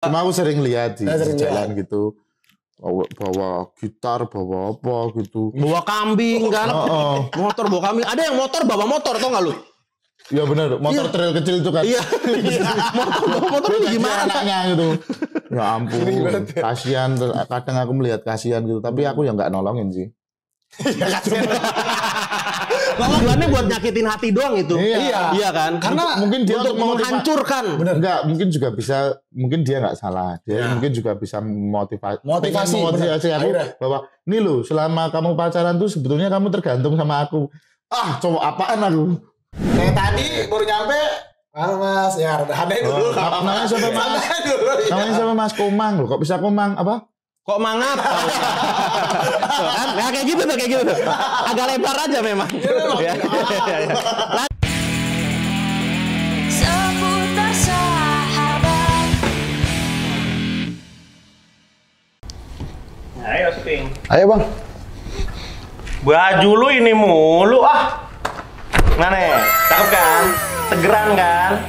Cuma aku sering lihat di Sering jalan gitu. Bawa gitar, bawa apa gitu. Bawa kambing kan. Motor bawa kambing. Ada yang motor bawa motor, tau gak lu? Ya benar, motor trail kecil itu kan. Iya. Motor itu gimana anaknya gitu. Ya ampun, kasihan. Kadang aku melihat kasihan gitu, tapi aku ya nggak nolongin sih. Tujuannya buat nyakitin hati doang itu. Iya kan? Karena mungkin dia untuk menghancurkan. Enggak, mungkin juga bisa, mungkin dia nggak salah. Dia mungkin juga bisa motivasi aku bahwa ini loh, selama kamu pacaran tuh sebetulnya kamu tergantung sama aku. Ah, cowok apaan aku? Kayak tadi baru nyampe. Mas, ya ada dulu. Namanya siapa Mas? Namanya siapa Mas? Komang loh. Kok bisa Komang apa? Kok mangap? Kan? Nah, kayak gitu tuh, kayak gitu tuh. Agak lebar aja memang. Seputar sahabat. Ayo Sping. Ayo bang. Baju lu ini mulu ah. Mana ya? Cakep kan? Segeran kan?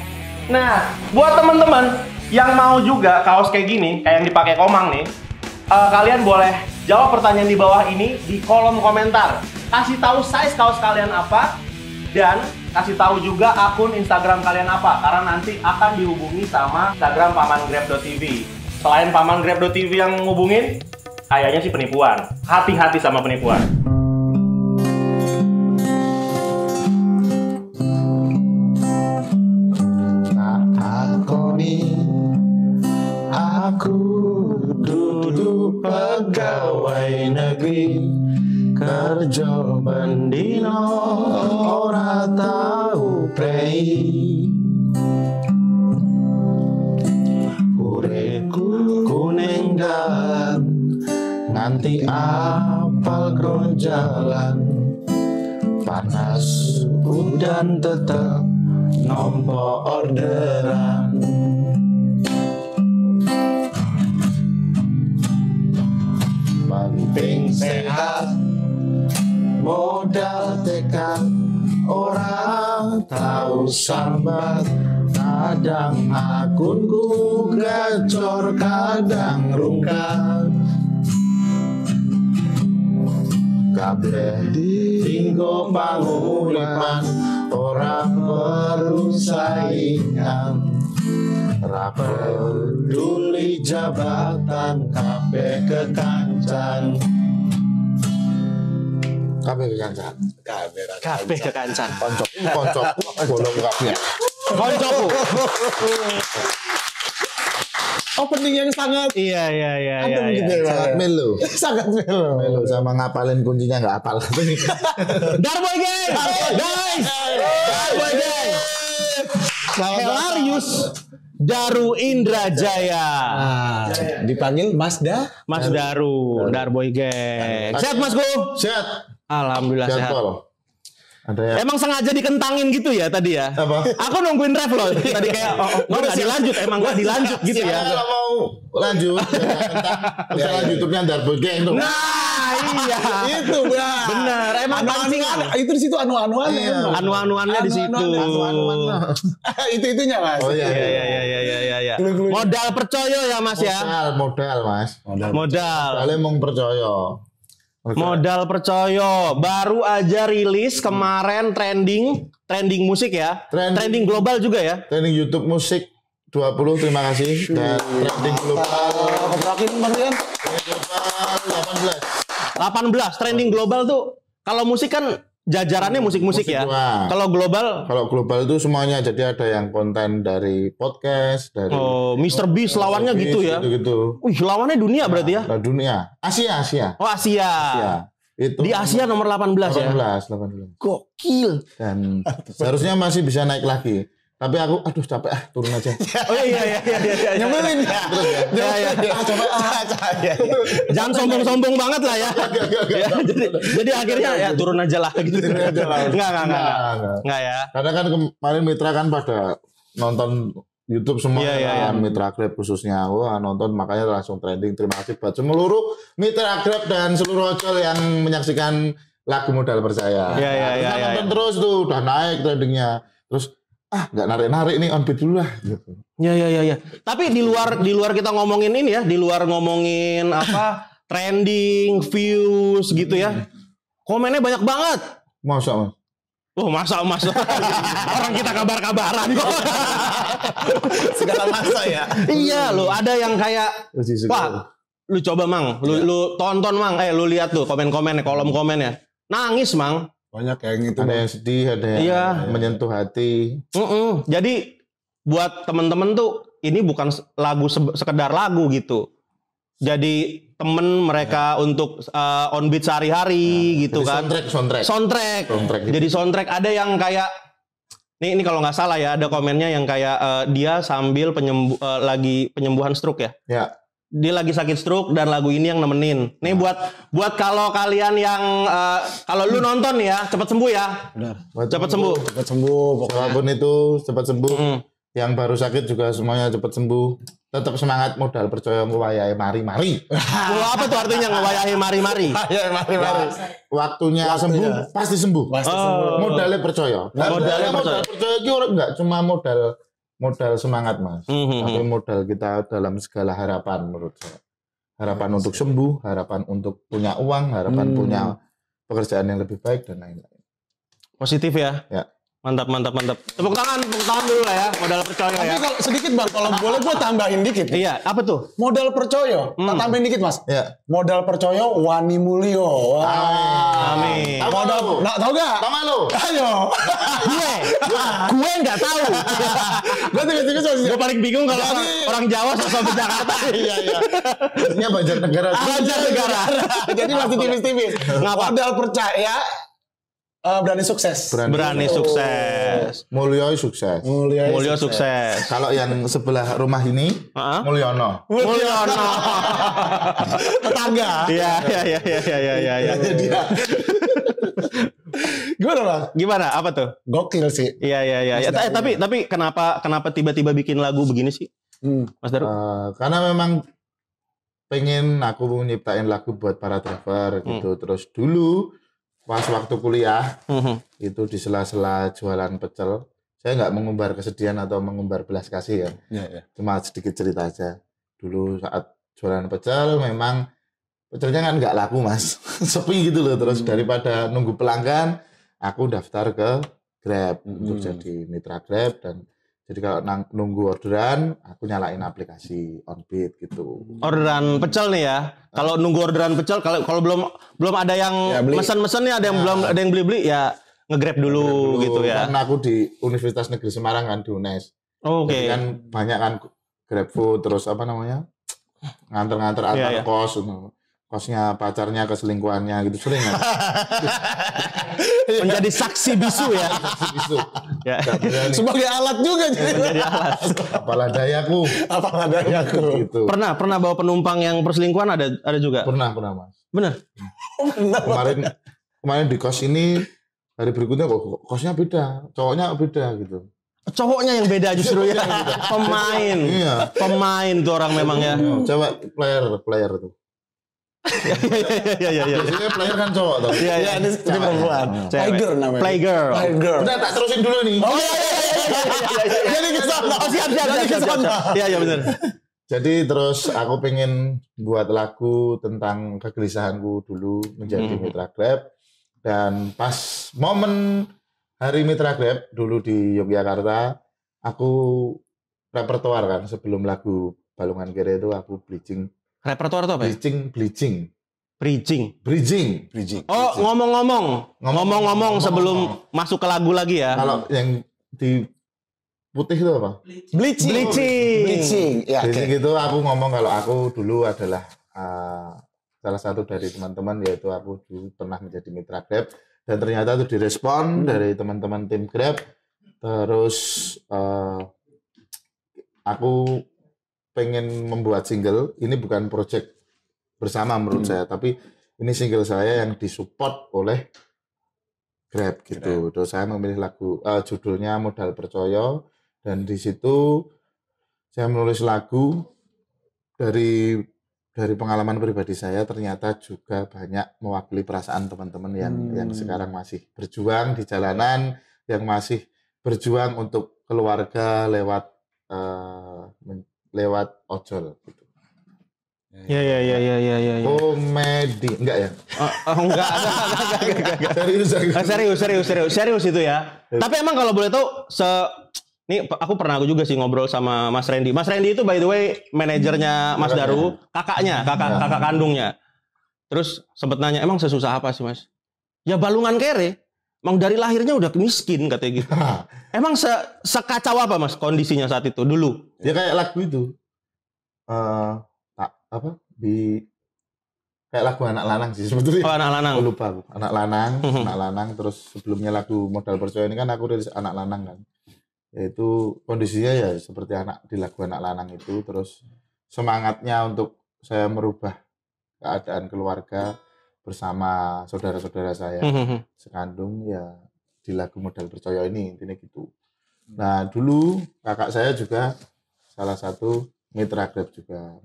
Nah, buat teman-teman yang mau juga kaos kayak gini, kayak yang dipakai Komang nih, kalian boleh jawab pertanyaan di bawah ini di kolom komentar. Kasih tahu size kaos kalian apa dan kasih tahu juga akun Instagram kalian apa, karena nanti akan dihubungi sama Instagram pamangrab.tv. Selain pamangrab.tv yang ngubungin, kayaknya sih penipuan. Hati-hati sama penipuan. Aku duduk pegawai negeri, kerja bendino ora tau prei. Ureku kuning dan nanti apal jalan, panas udan tetep nompo orderan. Penting sehat, modal tekad, orang tahu sambat. Kadang akunku gacor, kadang rungkat. Kabeh tinggo panguripan, orang perlu saingan. Ra peduli jabatan, kabeh kekancan. Kabeh kekancan. Kabeh kekancan. Koncoku bolong kabeh. Koncoku. Opening yang sangat Iya. Sangat melo. sangat melo. Melo sama ngapalin kuncinya nggak apal. Darboy Gang. Guys. Darboy Gang. Hilarius Daru Indrajaya. Dipanggil Mas Daru, Darboy Gang. Sehat Masku? Sehat. Alhamdulillah sehat. Ada ya. Emang sengaja dikentangin gitu ya tadi ya? Apa? Aku nungguin ref loh. Tadi kayak nggak dilanjut, emang nggak dilanjut gitu ya. Kalau mau lanjut, channel YouTube-nya Darboy Gang tuh. Nah, iya. Itu Benar, emang pancingan. Itu di situ anu-anuannya. Anu-anuannya di situ. Itu-itunya Mas. Oh iya. Iya. Modal percaya ya Mas ya. Modal Mas. Modal. Kalian mau percaya. Modal percaya. Baru aja rilis kemarin trending musik ya. Trending global juga ya. Trending YouTube musik 20, terima kasih. Dan trending global. Kebrakin Mas Rian? Global 18 trending global tuh. Kalau musik kan jajarannya musik-musik ya. Kalau global itu semuanya, jadi ada yang konten dari podcast, dari Mr. Beast lawannya gitu ya. Gitu. Wih, lawannya dunia berarti ya? Dunia. Asia. Oh, Asia. Itu. Di Asia nomor 18 ya. 18. Gokil. Dan seharusnya masih bisa naik lagi. Tapi aku capek turun aja. Oh iya. Nyebelin. Coba. Jangan sombong-sombong banget lah ya. Jadi akhirnya ya turun aja lah gitu. Enggak ya. Karena kan kemarin mitra kan pada nonton YouTube semua, kan Mitra Grab khususnya. Wah, nonton makanya langsung trending. Terima kasih buat seluruh Mitra Grab dan seluruh ojol yang menyaksikan lagu Modal Percaya. Iya. Nonton terus tuh udah naik trendingnya. Terus nggak narik-narik nih on beat dulu lah gitu. Ya. Tapi di luar kita ngomongin ini ya, di luar ngomongin apa trending, views gitu ya. Komennya banyak banget. Masa Mas? Oh, masa orang kita kabar-kabaran kok. Segala masa ya. Iya, lo ada yang kayak wah, lu coba Mang, lu tonton Mang, lu lihat tuh komen-komennya, kolom komennya. Nangis Mang. Banyak yang itu. Ada yang sedih, ada yang menyentuh hati. Jadi buat temen-temen tuh ini bukan lagu sekedar lagu gitu. Jadi temen mereka untuk on beat sehari-hari gitu kan. Soundtrack. Gitu. Jadi soundtrack ada yang kayak ini kalau nggak salah ya ada komennya yang kayak dia sambil lagi penyembuhan stroke ya. Ya. Dia lagi sakit stroke dan lagu ini yang nemenin. Nih buat kalau kalian yang kalau lu nonton nih ya cepat sembuh ya. Benar. Cepat sembuh. Cepat sembuh. Siapapun itu cepat sembuh. Yang baru sakit juga semuanya cepat sembuh. Tetap semangat, modal percaya ngewayahi mari-mari. Apa tuh artinya ngewayahi mari-mari? Mari. Waktunya sembuh, pasti sembuh. Modalnya percaya. Modalnya percaya itu orang enggak cuma modal semangat Mas, tapi modal kita dalam segala harapan menurut saya. Harapan untuk sembuh, harapan untuk punya uang, harapan punya pekerjaan yang lebih baik dan lain-lain. Positif ya? Ya. Mantap. Tepuk tangan dulu lah ya, modal percaya Tapi ya. kalau sedikit Bang, kalau boleh gue tambahin dikit. Iya, apa tuh? Modal percaya. Tak tambahin dikit Mas. Ya. Modal percaya wani mulio. Wah. Amin. Modal, tahu gak? Sama lo. Ayo. gue nggak tahu. Gue tiba-tiba Gue paling bingung kalau orang Jawa sosok Jakarta. Iya. Maksudnya Banjarnegara. Banjarnegara. Jadi masih tipis-tipis. Ngapa? Modal percaya, berani sukses. Berani sukses. Mulyo sukses. Mulyo sukses. Kalau yang sebelah rumah ini, Mulyono. Mulyono. Tetangga. Iya. Jadi ya. Gimana Bang? Gimana? Apa tuh? Gokil sih. Iya. Tapi kenapa tiba-tiba bikin lagu begini sih, Mas Daru? Karena memang pengen aku nyiptain lagu buat para driver gitu. Terus dulu pas waktu kuliah itu di sela-sela jualan pecel, saya nggak mengumbar kesedihan atau mengumbar belas kasih ya. Cuma sedikit cerita aja. Dulu saat jualan pecel memang pecelnya kan nggak laku Mas, sepi gitu loh. Terus daripada nunggu pelanggan, aku daftar ke Grab untuk jadi mitra Grab dan jadi kalau nunggu orderan, aku nyalain aplikasi Onbeat gitu. Orderan pecel nih ya. Kalau nunggu orderan pecel, kalau belum ada yang mesen-mesen ya, ada yang beli-beli ya nge-Grab dulu gitu ya. Karena aku di Universitas Negeri Semarang kan di UNES. Oke. Jadi kan banyak kan GrabFood terus apa namanya? Nganter-nganter antar kos. Kosnya pacarnya ke selingkuhannya gitu sering kan. Menjadi saksi bisu ya. Saksi bisu. Ya. Sebagai alat juga Menjadi alat. Apalah dayaku. Gitu. Pernah bawa penumpang yang perselingkuhan ada juga? Pernah Mas. Bener? Kemarin di kos ini hari berikutnya kok kosnya beda, cowoknya beda gitu. Cowoknya yang beda justru ya. Pemain. Iya. Pemain tuh orang memang ya. Coba player tuh. Iya. Biasanya player kan cowok tuh. Iya, ini perempuan. Playgirl namanya. Playgirl. Udah tak terusin dulu nih. Oh iya. Jadi kesana. Oh siap. Iya benar. Jadi terus aku pengen buat lagu tentang kegelisahanku dulu menjadi mitra Grab. Dan pas momen hari mitra Grab dulu di Yogyakarta, aku repertoar kan sebelum lagu Balungan Kere itu aku bleaching. Repertoar itu apa ya? Bridging. Oh, ngomong-ngomong sebelum masuk ke lagu lagi ya. Kalau yang di putih itu apa? Bleaching. Ya, Bleaching itu aku ngomong kalau aku dulu adalah salah satu dari teman-teman, yaitu aku dulu pernah menjadi mitra Grab dan ternyata itu direspon dari teman-teman tim Grab. Terus aku pengen membuat single. Ini bukan project bersama menurut saya, tapi ini single saya yang disupport oleh Grab gitu. Terus saya memilih lagu judulnya Modal Percaya, dan di situ saya menulis lagu dari pengalaman pribadi saya, ternyata juga banyak mewakili perasaan teman-teman yang sekarang masih berjuang di jalanan, yang masih berjuang untuk keluarga lewat lewat ojol gitu. Ya. Komedi enggak ya? Enggak. Serius itu ya. Tapi emang kalau boleh tahu nih aku juga sih ngobrol sama Mas Randy. Mas Randy itu by the way manajernya Mas Daru, kakak kandungnya. Terus sempet nanya, emang sesusah apa sih Mas? Ya balungan kere. Emang dari lahirnya udah miskin katanya gitu. Emang sekacau apa Mas kondisinya saat itu dulu? Ya kayak lagu itu. Kayak lagu anak lanang sih sebetulnya. Oh, anak lanang. Aku lupa aku. Anak lanang terus sebelumnya lagu Modal Percaya ini kan aku dari anak lanang kan. Yaitu kondisinya ya seperti di lagu anak lanang itu, terus semangatnya untuk saya merubah keadaan keluarga bersama saudara-saudara saya sekandung ya di lagu Modal Percaya ini intinya gitu. Nah, dulu kakak saya juga salah satu mitra Grab juga.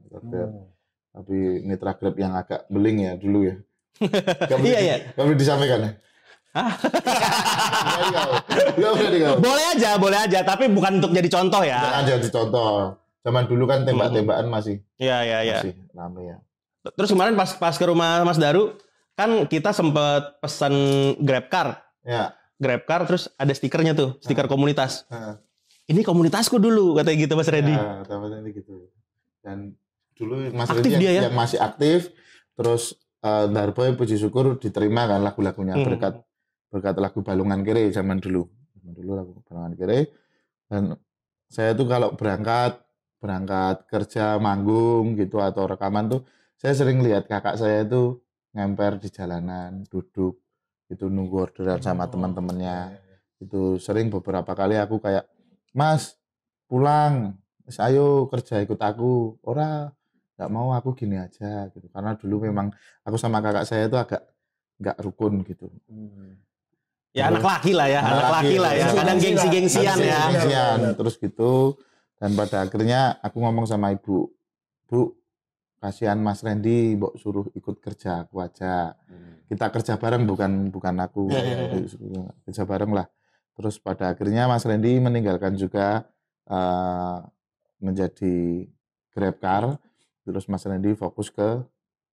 Tapi mitra Grab yang agak beling ya dulu ya. Iya. Gak boleh disampaikan ya? Boleh aja, tapi bukan untuk jadi contoh ya. Jangan jadi contoh. Zaman dulu kan tembak-tembakan masih. Iya. Masih rame ya. Terus kemarin pas ke rumah Mas Daru, kan kita sempet pesan GrabCar. Ya. GrabCar terus ada stikernya tuh, stiker komunitas. Ini komunitasku dulu katanya gitu Mas Randy. Ya, katanya gitu. Dan dulu Mas aktif Randy dia ya? yang masih aktif, terus Darboy puji syukur diterima kan lagu-lagunya berkat lagu Balungan Kere zaman dulu lagu Balungan Kere. Dan saya tuh kalau berangkat kerja manggung gitu atau rekaman tuh saya sering lihat kakak saya itu ngemper di jalanan, duduk itu nunggu orderan sama teman-temannya. Itu sering beberapa kali aku kayak, "Mas, pulang, ayo kerja ikut aku." Ora, nggak mau, aku gini aja gitu. Karena dulu memang aku sama kakak saya itu agak nggak rukun gitu. Ya anak laki lah ya. Kadang gengsi-gengsian ya. Terus gitu. Dan pada akhirnya aku ngomong sama ibu, "Bu, kasihan Mas Randy, mbok suruh ikut kerja aku aja. Kita kerja bareng bukan aku. Kerja bareng lah." Terus pada akhirnya Mas Randy meninggalkan juga menjadi GrabCar. Terus Mas Randy fokus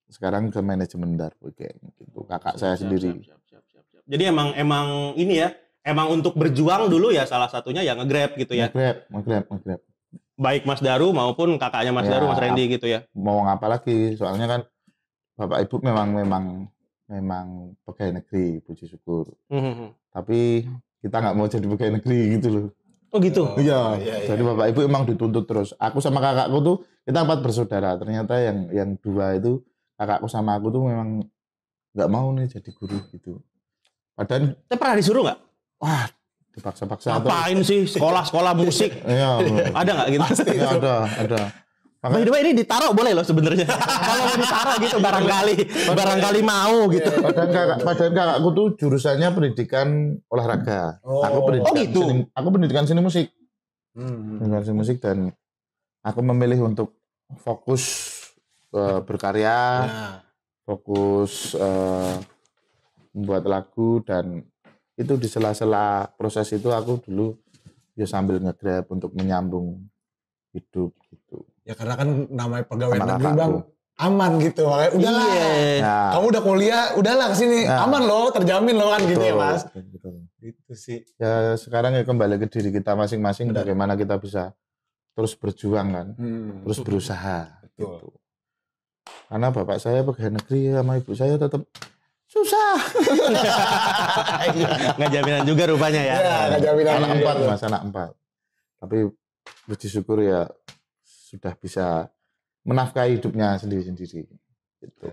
sekarang ke manajemen Darboy kayak gitu. Kakak saya sendiri. Siap. Jadi emang ini ya, emang untuk berjuang dulu ya salah satunya ya nge-Grab gitu ya. Nge-Grab. Baik Mas Daru maupun kakaknya Mas Daru, Mas Randy gitu ya. Mau ngapa lagi? Soalnya kan Bapak Ibu memang pegawai negeri, puji syukur. Tapi kita nggak mau jadi pegawai negeri gitu loh. Oh gitu? Iya. Jadi Bapak Ibu emang dituntut terus. Aku sama kakakku tuh, kita 4 bersaudara. Ternyata yang 2 itu, kakakku sama aku tuh memang nggak mau nih jadi guru gitu. Padahal... Tapi pernah disuruh nggak? Wah, dipaksa-paksa. Ngapain sih sekolah musik? Iya. Ada nggak gitu? Iya, ada. By the way ini ditaruh boleh loh sebenarnya. Kalau mau ditaruh gitu barangkali mau gitu. Padahal kakakku tuh jurusannya pendidikan olahraga. Aku pendidikan seni musik. Pendidikan seni musik dan aku memilih untuk fokus berkarya, fokus membuat lagu, dan itu di sela-sela proses itu aku dulu ya sambil nge-Grab untuk menyambung hidup gitu. Ya karena kan namanya pegawai negeri Bang, aman gitu. Makanya udahlah. Nah. Kamu udah kuliah, udahlah kesini. Aman loh, terjamin loh kan gitu ya Mas. Betul. Itu sih. Ya sekarang ya kembali ke diri kita masing-masing, bagaimana kita bisa terus berjuang kan. Terus berusaha. Gitu. Karena bapak saya pegawai negeri sama ibu saya tetap susah. Nggak jaminan juga rupanya ya. Nggak jaminan. Anak 4. Tapi puji syukur ya sudah bisa menafkahi hidupnya sendiri-sendiri. Gitu.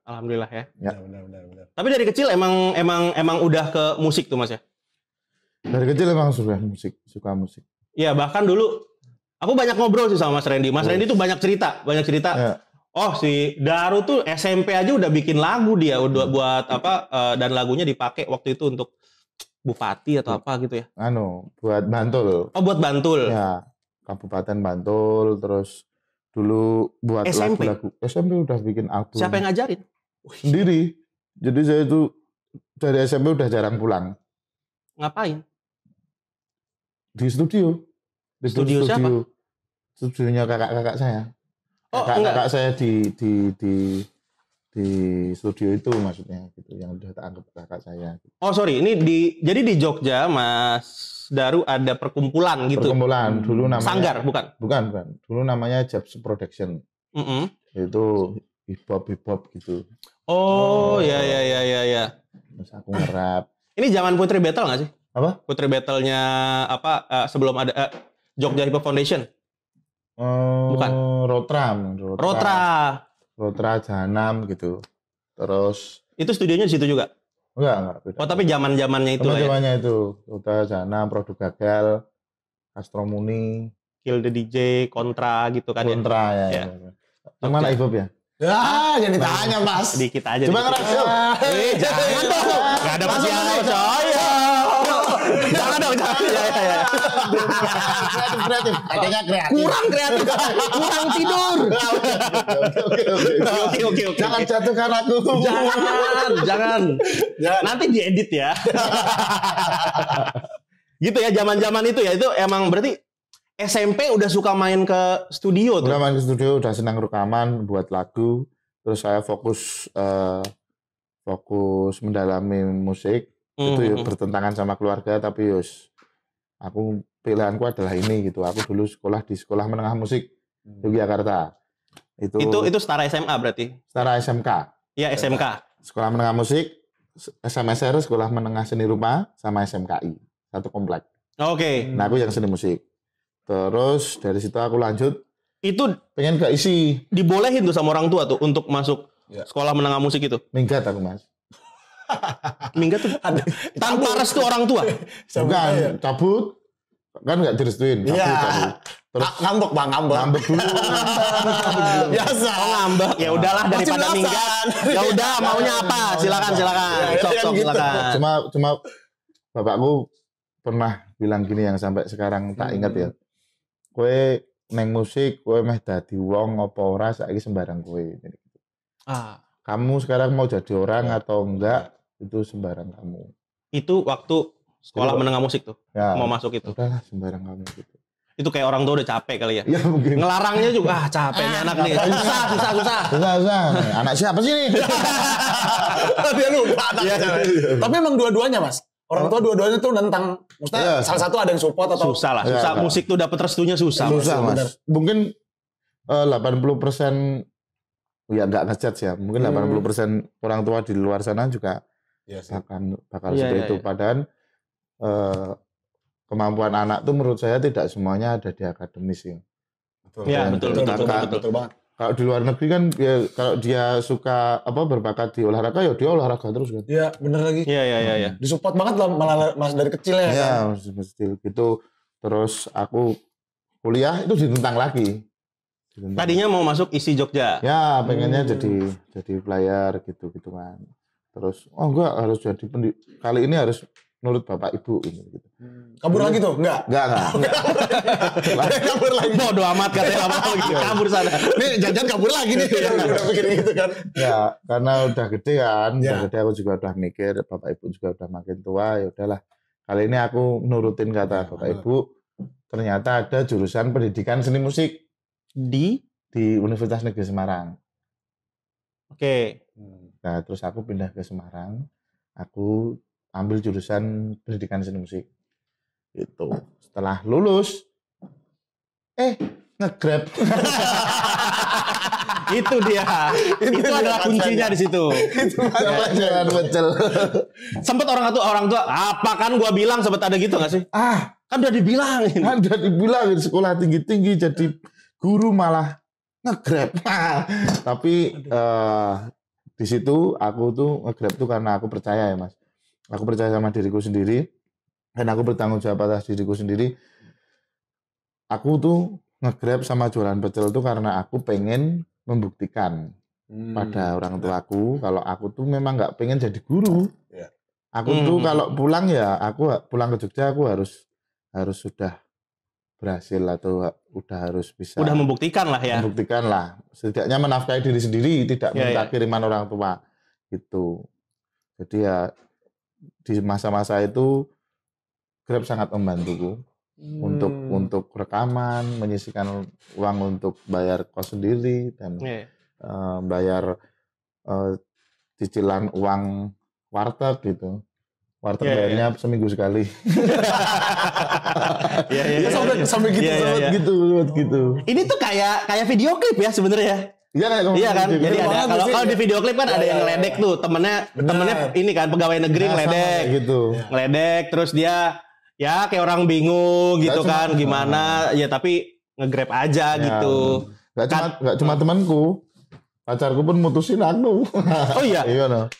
Alhamdulillah ya. Benar. Tapi dari kecil emang udah ke musik tuh Mas ya? Dari kecil emang suka musik. Iya, bahkan dulu aku banyak ngobrol sih sama Mas Randy. Mas Randy tuh banyak cerita. Ya. Oh, si Daru tuh SMP aja udah bikin lagu dia, udah buat apa dan lagunya dipakai waktu itu untuk Bupati atau apa gitu ya. Buat Bantul. Oh, buat Bantul. Ya, Kabupaten Bantul, terus dulu buat SMP. lagu-lagu. SMP udah bikin album. Siapa yang ngajarin? Sendiri. Jadi saya itu dari SMP udah jarang pulang. Ngapain? di studio. Di Studio siapa? Studionya kakak-kakak saya. Oh, Kakak saya di studio itu maksudnya gitu, yang udah tak anggap kakak saya. Oh sorry, ini jadi di Jogja Mas Daru ada perkumpulan gitu. Perkumpulan dulu namanya. Sanggar bukan? Bukan. Dulu namanya Japs Production. Mm-mm. Itu hip hop gitu. Oh ya. Terus aku nge-rap. Ini zaman Putri Battle nggak sih? Apa? Putri Battle-nya apa sebelum ada Jogja Hip Hop Foundation? Bukan. Rotra Jahanam gitu. Terus Itu studionya di situ juga. enggak beda. Oh tapi zaman-zamannya itu lah ya. Zamannya itu Rotra Jahanam, Produk Gagal, Astromuni, Kill the DJ, Kontra gitu kan Kontra ya. Ya. Yang mana hip hop ya? Jangan ditanya, Mas. Sedikit aja. Coba ngeras yuk. Jangan dong. Gak ada masalah coy. Jangan dong, jangan. Ya. Kreatif. Adanya kreatif. Kurang kreatif. Kurang tidur. Oke. Jangan jatuhkan aku. Jangan. Nanti diedit ya. Gitu ya, zaman-zaman itu ya. Itu emang berarti SMP udah suka main ke studio tuh. Udah main ke studio, udah senang rekaman, buat lagu. Terus saya fokus mendalami musik. Itu ya bertentangan sama keluarga, tapi yus aku pilihanku adalah ini gitu. Aku dulu sekolah di Sekolah Menengah Musik Yogyakarta. Itu setara SMA berarti. setara SMK. Ya SMK. Sekolah Menengah Musik, SMSR, Sekolah Menengah Seni Rupa, sama SMKI. Satu komplek. Oke. Nah aku yang seni musik. Terus dari situ aku lanjut. Itu Pengen gak isi. dibolehin tuh sama orang tua tuh untuk masuk sekolah menengah musik itu. Minggat aku mas. Minggat tuh tanpa restu orang tua. Bukan, cabut. Kan gak direstuin. Cabut. Terus ngambek Bang, ngambek dulu. Biasa. Oh ngambek. Ya udahlah daripada belasan. minggat. Ya udah maunya apa? Silakan. Sok silakan. Cuma bapakku pernah bilang gini yang sampai sekarang tak ingat ya. Kowe neng musik, kowe meh dadi wong apa ora saiki sembarang kowe. Kamu sekarang mau jadi orang atau enggak itu sembarang kamu. Itu waktu sekolah menengah musik tuh. Ya, Mau masuk itu. Udahlah sembarang kamu gitu. Itu kayak orang tua udah capek kali ya. Ya mungkin. Ngelarangnya juga capeknya anak nih. Susah. Susah. Anak siapa sih ini? Dia lupa anaknya. Tapi emang dua-duanya, Mas. Orang tua dua-duanya tuh nentang. Maksudnya salah satu ada yang support atau susah lah. Susah musik tuh dapat restunya susah. Susah, Mas. Mungkin 80% ya enggak ngejudge ya. Mungkin 80% orang tua di luar sana juga bakal seperti itu. Padahal kemampuan anak tuh menurut saya tidak semuanya ada di akademis ya. Betul banget. Kalau di luar negeri kan ya, kalau dia suka berbakat di olahraga ya dia olahraga terus kan. Iya, bener lagi. Iya. Disupport banget lah malah mas dari kecil ya. Iya, kecil gitu. Terus aku kuliah itu ditentang lagi. Tadinya mau masuk ISI Jogja. Ya, pengennya jadi player gitu kan. Terus enggak harus jadi kali ini harus nurut bapak ibu gitu. Kabur lagi tuh? Enggak. Kabur lagi. Bodoh amat katanya lagi kabur sana. Nih jajan kabur lagi nih. Udah pikir gitu kan. Ya, karena udah gede kan. Udah gede aku juga udah mikir, bapak ibu juga udah makin tua, ya udahlah. Kali ini aku nurutin kata bapak ibu. Ternyata ada jurusan pendidikan seni musik di Universitas Negeri Semarang. Oke. Nah, terus aku pindah ke Semarang. Aku ambil jurusan pendidikan seni musik. Itu. Setelah lulus nge-grab. Itu dia. Itu adalah kuncinya di situ. Itu jangan becel. Sempet orang tua, apa kan gua bilang sempet ada gitu enggak sih? Kan udah dibilangin. Kan udah dibilangin sekolah tinggi-tinggi jadi guru malah nge-grab. Tapi di situ aku tuh nge-grab tuh karena aku percaya ya, Mas. Aku percaya sama diriku sendiri dan aku bertanggung jawab atas diriku sendiri. Aku tuh nge-grab sama jualan pecel tuh karena aku pengen membuktikan pada orang tuaku kalau aku tuh memang nggak pengen jadi guru. Aku tuh kalau pulang ya aku pulang ke Jogja aku harus sudah berhasil atau udah harus bisa. Udah membuktikan lah ya. Membuktikan lah. Setidaknya menafkahi diri sendiri, tidak minta kiriman orang tua. Gitu. Jadi ya di masa-masa itu Grab sangat membantuku. untuk rekaman, menyisihkan uang untuk bayar kos sendiri dan bayar cicilan uang warteg gitu. Warteg bayarnya seminggu sekali. Sampai gitu. Ini tuh kayak video klip ya sebenarnya. Iya kan? Jadi ada kalau di video klip kan ada yang ngeledek tuh, temennya ini kan pegawai negeri ngeledek gitu. Ngeledek terus dia ya kayak orang bingung gitu kan gimana ya tapi nge-grab aja gitu. Gak cuma temanku. Pacarku pun mutusin aku. Oh iya. Iya no.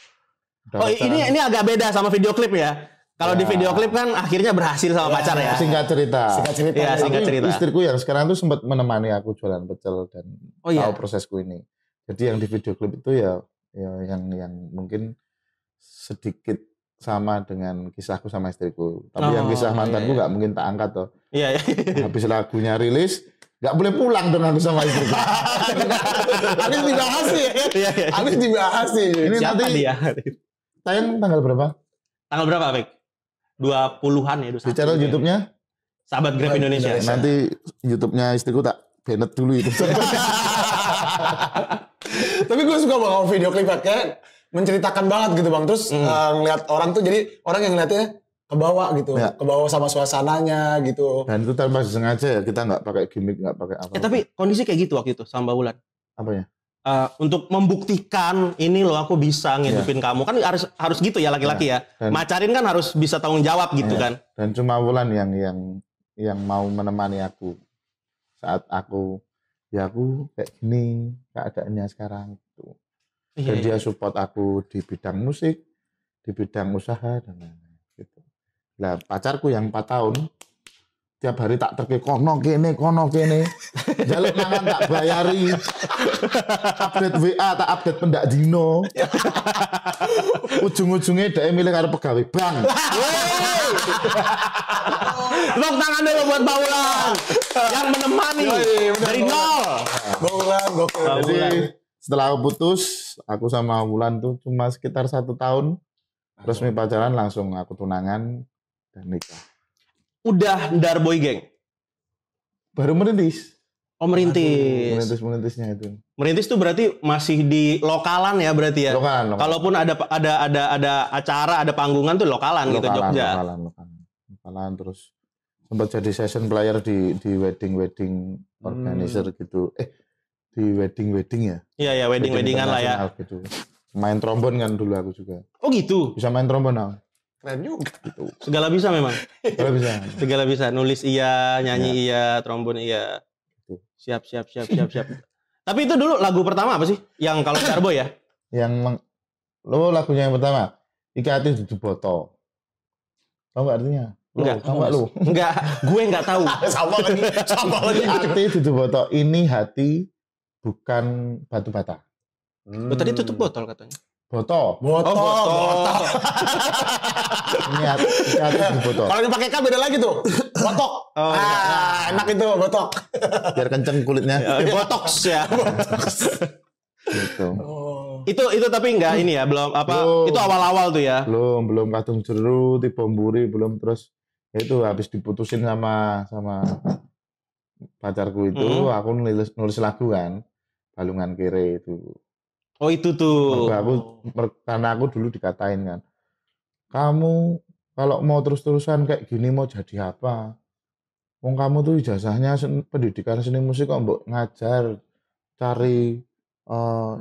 Oh ini agak beda sama video klip ya. Kalau di video klip kan akhirnya berhasil sama pacar ya. Singkat cerita. Ya, singkat cerita. Istriku yang sekarang tuh sempat menemani aku jualan pecel dan tahu prosesku ini. Jadi yang di video klip itu ya yang mungkin sedikit sama dengan kisahku sama istriku. Tapi yang kisah mantanku nggak mungkin tak angkat toh. Iya. Habis lagunya rilis, nggak boleh pulang dong aku sama istriku. Habis dibahas sih. Habis dibahas sih. Ini siapa nanti dia? tayang tanggal berapa? Tanggal berapa, Pik? 20-an ya, 21. Di channel YouTube-nya? Sahabat Grab Indonesia. Nanti YouTube-nya istriku tak banned dulu itu. Tapi gue suka banget video klip kayak menceritakan banget gitu bang. Terus ngeliat orang tuh jadi orang yang ngeliatnya ke bawah gitu, ke bawah sama suasananya gitu. Dan itu tanpa sengaja ya, kita nggak pakai gimmick, nggak pakai apa. Tapi kondisi kayak gitu waktu itu sama Mbak Wulan. Apanya? Untuk membuktikan ini loh aku bisa ngidupin kamu kan harus gitu ya laki-laki ya. Macarin kan harus bisa tanggung jawab gitu kan. Dan cuma Wulan yang mau menemani aku saat aku kayak gini keadaannya sekarang gitu. Dan dia support aku di bidang musik, di bidang usaha dan lain-lain gitu. Lah pacarku yang 4 tahun tiap hari tak terke kono kene. Jaluk mangan tak bayari. Update WA tak update pendak dino. Ujung-ujungnya dia milih karo pegawai bank. Tepuk tangan dulu buat Mbak Wulan yang menemani dari nol. Mbak Wulan gokil. Jadi setelah aku putus, aku sama Wulan tuh cuma sekitar 1 tahun resmi pacaran, langsung aku tunangan dan nikah. Udah Darboy Gang? Baru merintis. Oh merintis. Merintisnya itu. Merintis tuh berarti masih di lokalan ya berarti ya? Lokalan. Kalaupun ada acara, ada panggungan tuh lokalan gitu Jogja. Lokalan terus sempat jadi session player di wedding organizer gitu. Di wedding ya? Iya weddingan lah ya. Gitu. Main trombon kan dulu aku juga. Oh gitu? Bisa main trombon aku. Keren juga. Gitu. Segala bisa memang. Segala bisa. Nulis iya, nyanyi iya, trombon iya. Gitu. Siap. Tapi itu dulu lagu pertama apa sih? Yang kalau Darboy ya? Lo lagunya yang pertama. Iki hati dudu boto. Tahu nggak artinya? Enggak. Tahu nggak lu? Enggak. Gue nggak tahu. Sama lagi. Hati dudu boto. Ini hati bukan batu bata. Tadi tutup botol katanya. Botol. Ini hati dudu boto. Kalau dipakai K beda lagi tuh. Botok. Enak itu botok. Biar kenceng kulitnya. Botox ya. Gitu. Itu tapi enggak ini ya, belum apa itu awal-awal tuh ya. Belum kadung jeru, tiba mburi, belum terus itu habis diputusin sama pacarku itu, aku nulis lagu kan. Balungan Kere itu. Oh itu tuh. Karena aku dulu dikatain kan. Kamu kalau mau terus-terusan kayak gini mau jadi apa? Wong kamu tuh ijazahnya pendidikan seni musik kok mbok ngajar cari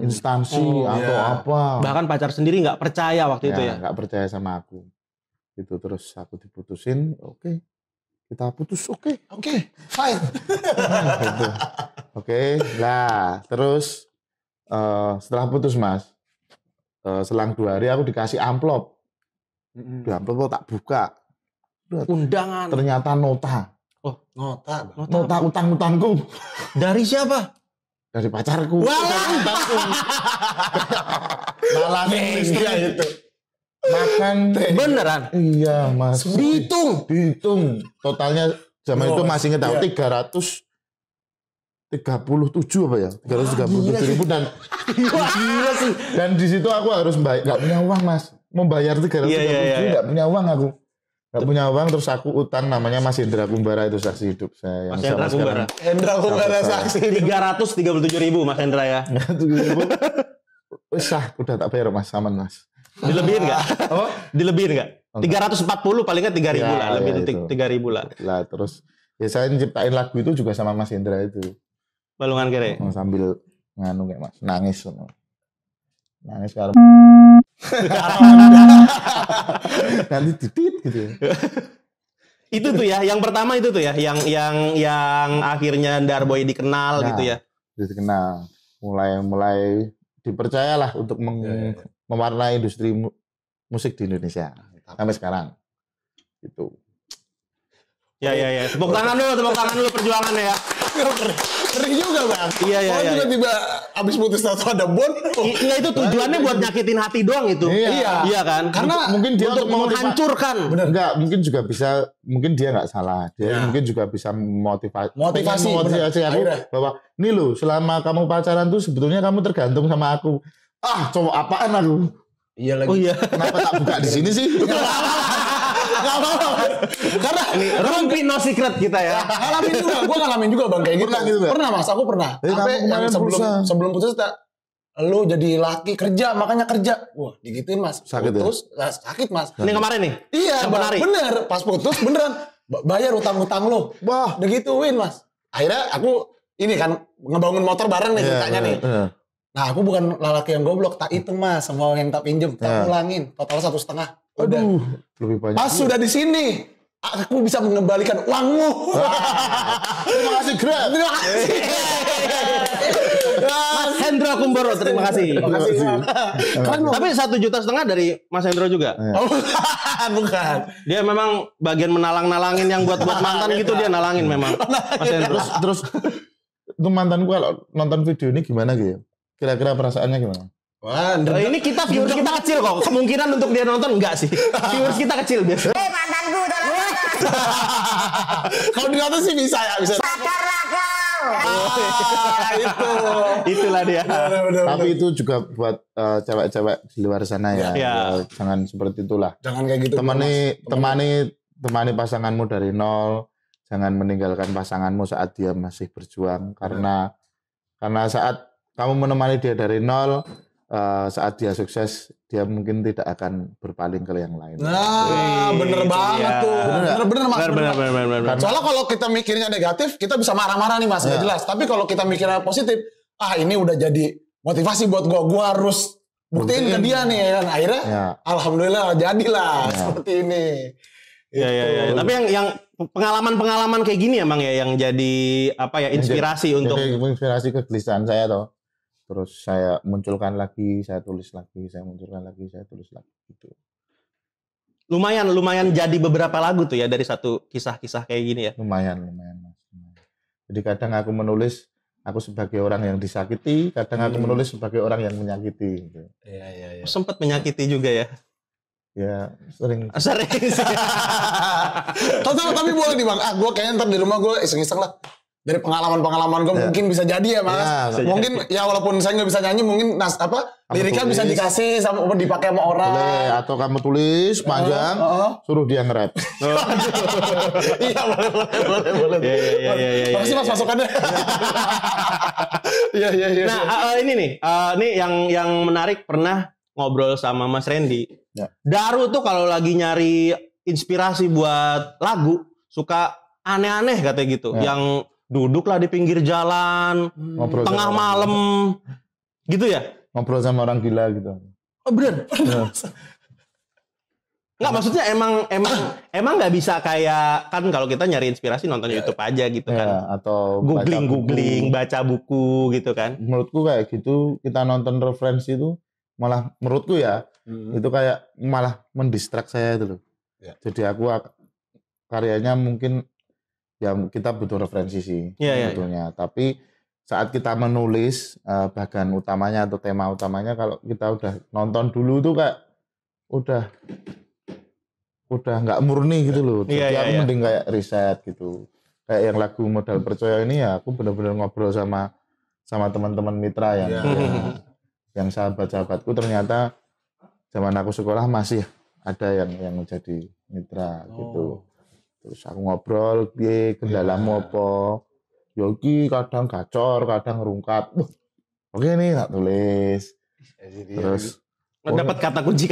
instansi atau apa. Bahkan pacar sendiri nggak percaya waktu itu ya. Nggak percaya sama aku. Itu terus aku diputusin, oke. Kita putus, oke, fine. Gitu. Oke, lah terus setelah putus mas, selang 2 hari aku dikasih amplop. Di amplop tak buka. Undangan. Ternyata nota. Oh, nota utang-utangku. Dari siapa? Dari pacarku. Malah istri itu. Makan beneran? Iya mas. Dihitung. Totalnya zaman itu masih ingat aku 337 apa ya? 337.000 dan gila sih. Dan di situ aku harus nggak punya uang mas. Membayar 337 nggak punya uang aku. Gak punya uang, terus aku utang, namanya Mas Hendra Kumbara, itu saksi hidup saya. Mas Hendra Kumbara. Hendra Kumbara saksi. 337.000 Mas Hendra ya. Wis udah tak bayar Mas, aman Mas. Dilebihin nggak? Oh, Dilebihin nggak? 340 paling nggak 3.000 Ya, lah, lebih ya, dari itu. 3.000 lah. lah terus ya saya nyiptain lagu itu juga sama Mas Hendra itu. Balungan kere. Sambil nganu kayak Mas, nangis. Nangis karena nanti titit gitu. Itu tuh ya, yang pertama itu tuh ya, yang akhirnya Darboy dikenal Nah, gitu ya. Dikenal. Mulai dipercayalah untuk mewarnai industri musik di Indonesia sampai sekarang. Gitu. Ya. Tepuk tangan dulu perjuangannya ya. Ngeri juga bang. Iya. Tiba-tiba abis putus tato ada bon. Iya itu tujuannya buat nyakitin hati doang itu. Iya kan? Karena mungkin dia untuk menghancurkan. Enggak, mungkin juga bisa, mungkin dia nggak salah. Dia mungkin juga bisa motivasi aku bahwa ini loh, selama kamu pacaran tuh sebetulnya kamu tergantung sama aku. Ah, cowok apaan aku? Iya lagi. Oh iya. Kenapa tak buka di sini sih? Gak apa-apa. Karena Rompi no secret kita ya. gue ngalamin juga bang kayak gitu. Pernah gitu, Bang? Pernah Mas, aku pernah. Sampai yang sebelum putus lu jadi laki kerja, makanya kerja. Wah, digituin Mas. Sakit putus, sakit Mas. Ini kemarin nih. Iya, Yang penari. bener. Pas putus beneran bayar utang-utang lu. Wah, digituin Mas. Akhirnya aku ini kan ngebangun motor bareng nih ceritanya nih. Nah, aku bukan lelaki yang goblok, tak hitung Mas, semua yang tak pinjem, tak ulangin, total 1,5. Udah. Aduh, lebih banyak. Pas sudah di sini, aku bisa mengembalikan uangmu. Terima kasih Grab. Terima kasih. Mas Hendra Kumboro, terima kasih. Keren loh. Tapi 1,5 juta dari Mas Hendra juga. Oh, bukan. Dia memang bagian menalang-nalangin yang buat mantan gitu, dia nalangin memang. Mas Hendra. Terus itu mantanku kalau nonton video ini gimana gitu? Kira-kira perasaannya gimana? Wah, Ini kita viewers kita kecil kok. Kemungkinan untuk dia nonton enggak sih. Viewers kita kecil biasa. Mantanku tolong. kalau dinonton sih bisa ya, bisa. Sadarlah kau. Itu. Itulah dia. Tapi itu juga buat cewek-cewek di luar sana ya. Ya. Jangan seperti itulah. Jangan kayak gitu. Temani pasanganmu dari nol. Jangan meninggalkan pasanganmu saat dia masih berjuang. Karena saat kamu menemani dia dari nol, saat dia sukses, dia mungkin tidak akan berpaling ke yang lain. Nah, bener banget tuh. Bener Mas. Bener. Soalnya kalau kita mikirnya negatif, kita bisa marah-marah nih Mas, nggak jelas. Tapi kalau kita mikirnya positif, ini udah jadi motivasi buat gua harus buktiin ke dia nih kan. Akhirnya, alhamdulillah jadilah seperti ini. Iya. Tapi yang pengalaman-pengalaman kayak gini emang ya yang jadi apa ya inspirasi untuk inspirasi kegelisahan saya toh. Terus saya munculkan lagi, saya tulis lagi, saya munculkan lagi, saya tulis lagi gitu. lumayan jadi beberapa lagu tuh ya dari satu kisah-kisah kayak gini ya. Lumayan Mas. Jadi kadang aku menulis aku sebagai orang yang disakiti, kadang aku menulis sebagai orang yang menyakiti gitu. Iya. Sempat menyakiti juga ya. Ya, sering. Tapi boleh nih Bang. Gue kayaknya ntar di rumah gue iseng-iseng lah. Dari pengalaman-pengalaman gue mungkin bisa jadi ya Mas. Mungkin ya walaupun saya nggak bisa nyanyi, mungkin liriknya bisa dikasih sama dipakai sama orang. Boleh, atau kamu tulis panjang, suruh dia nge-rap. Iya boleh. Iya. Makasih Mas masukannya. Iya. Nah ini nih, ini yang menarik pernah ngobrol sama Mas Randy. Ya. Daru tuh kalau lagi nyari inspirasi buat lagu suka aneh-aneh katanya gitu, yang duduklah di pinggir jalan, Ngobrol tengah sama malam, gitu ya? Ngobrol sama orang gila gitu. Oh bener? Nggak, maksudnya emang nggak bisa kayak kan kalau kita nyari inspirasi nonton YouTube aja gitu kan? Atau Googling, baca buku gitu kan? Menurutku kayak gitu, kita nonton referensi itu malah menurutku ya itu kayak malah mendistrak saya itu loh. Jadi aku karyanya mungkin ya kita butuh referensi sih sebetulnya. Tapi saat kita menulis bagian utamanya atau tema utamanya, kalau kita udah nonton dulu tuh kayak udah nggak murni gitu loh. Jadi aku mending kayak riset gitu. Kayak yang lagu Modal Percaya ini ya aku benar-benar ngobrol sama teman-teman mitra yang sahabat-sahabatku ternyata zaman aku sekolah masih ada yang jadi mitra gitu. Terus aku ngobrol, piye kendalamu apa? Yogi kadang gacor, kadang rungkap. Oke nih tak tulis. Terus dapat kata kunci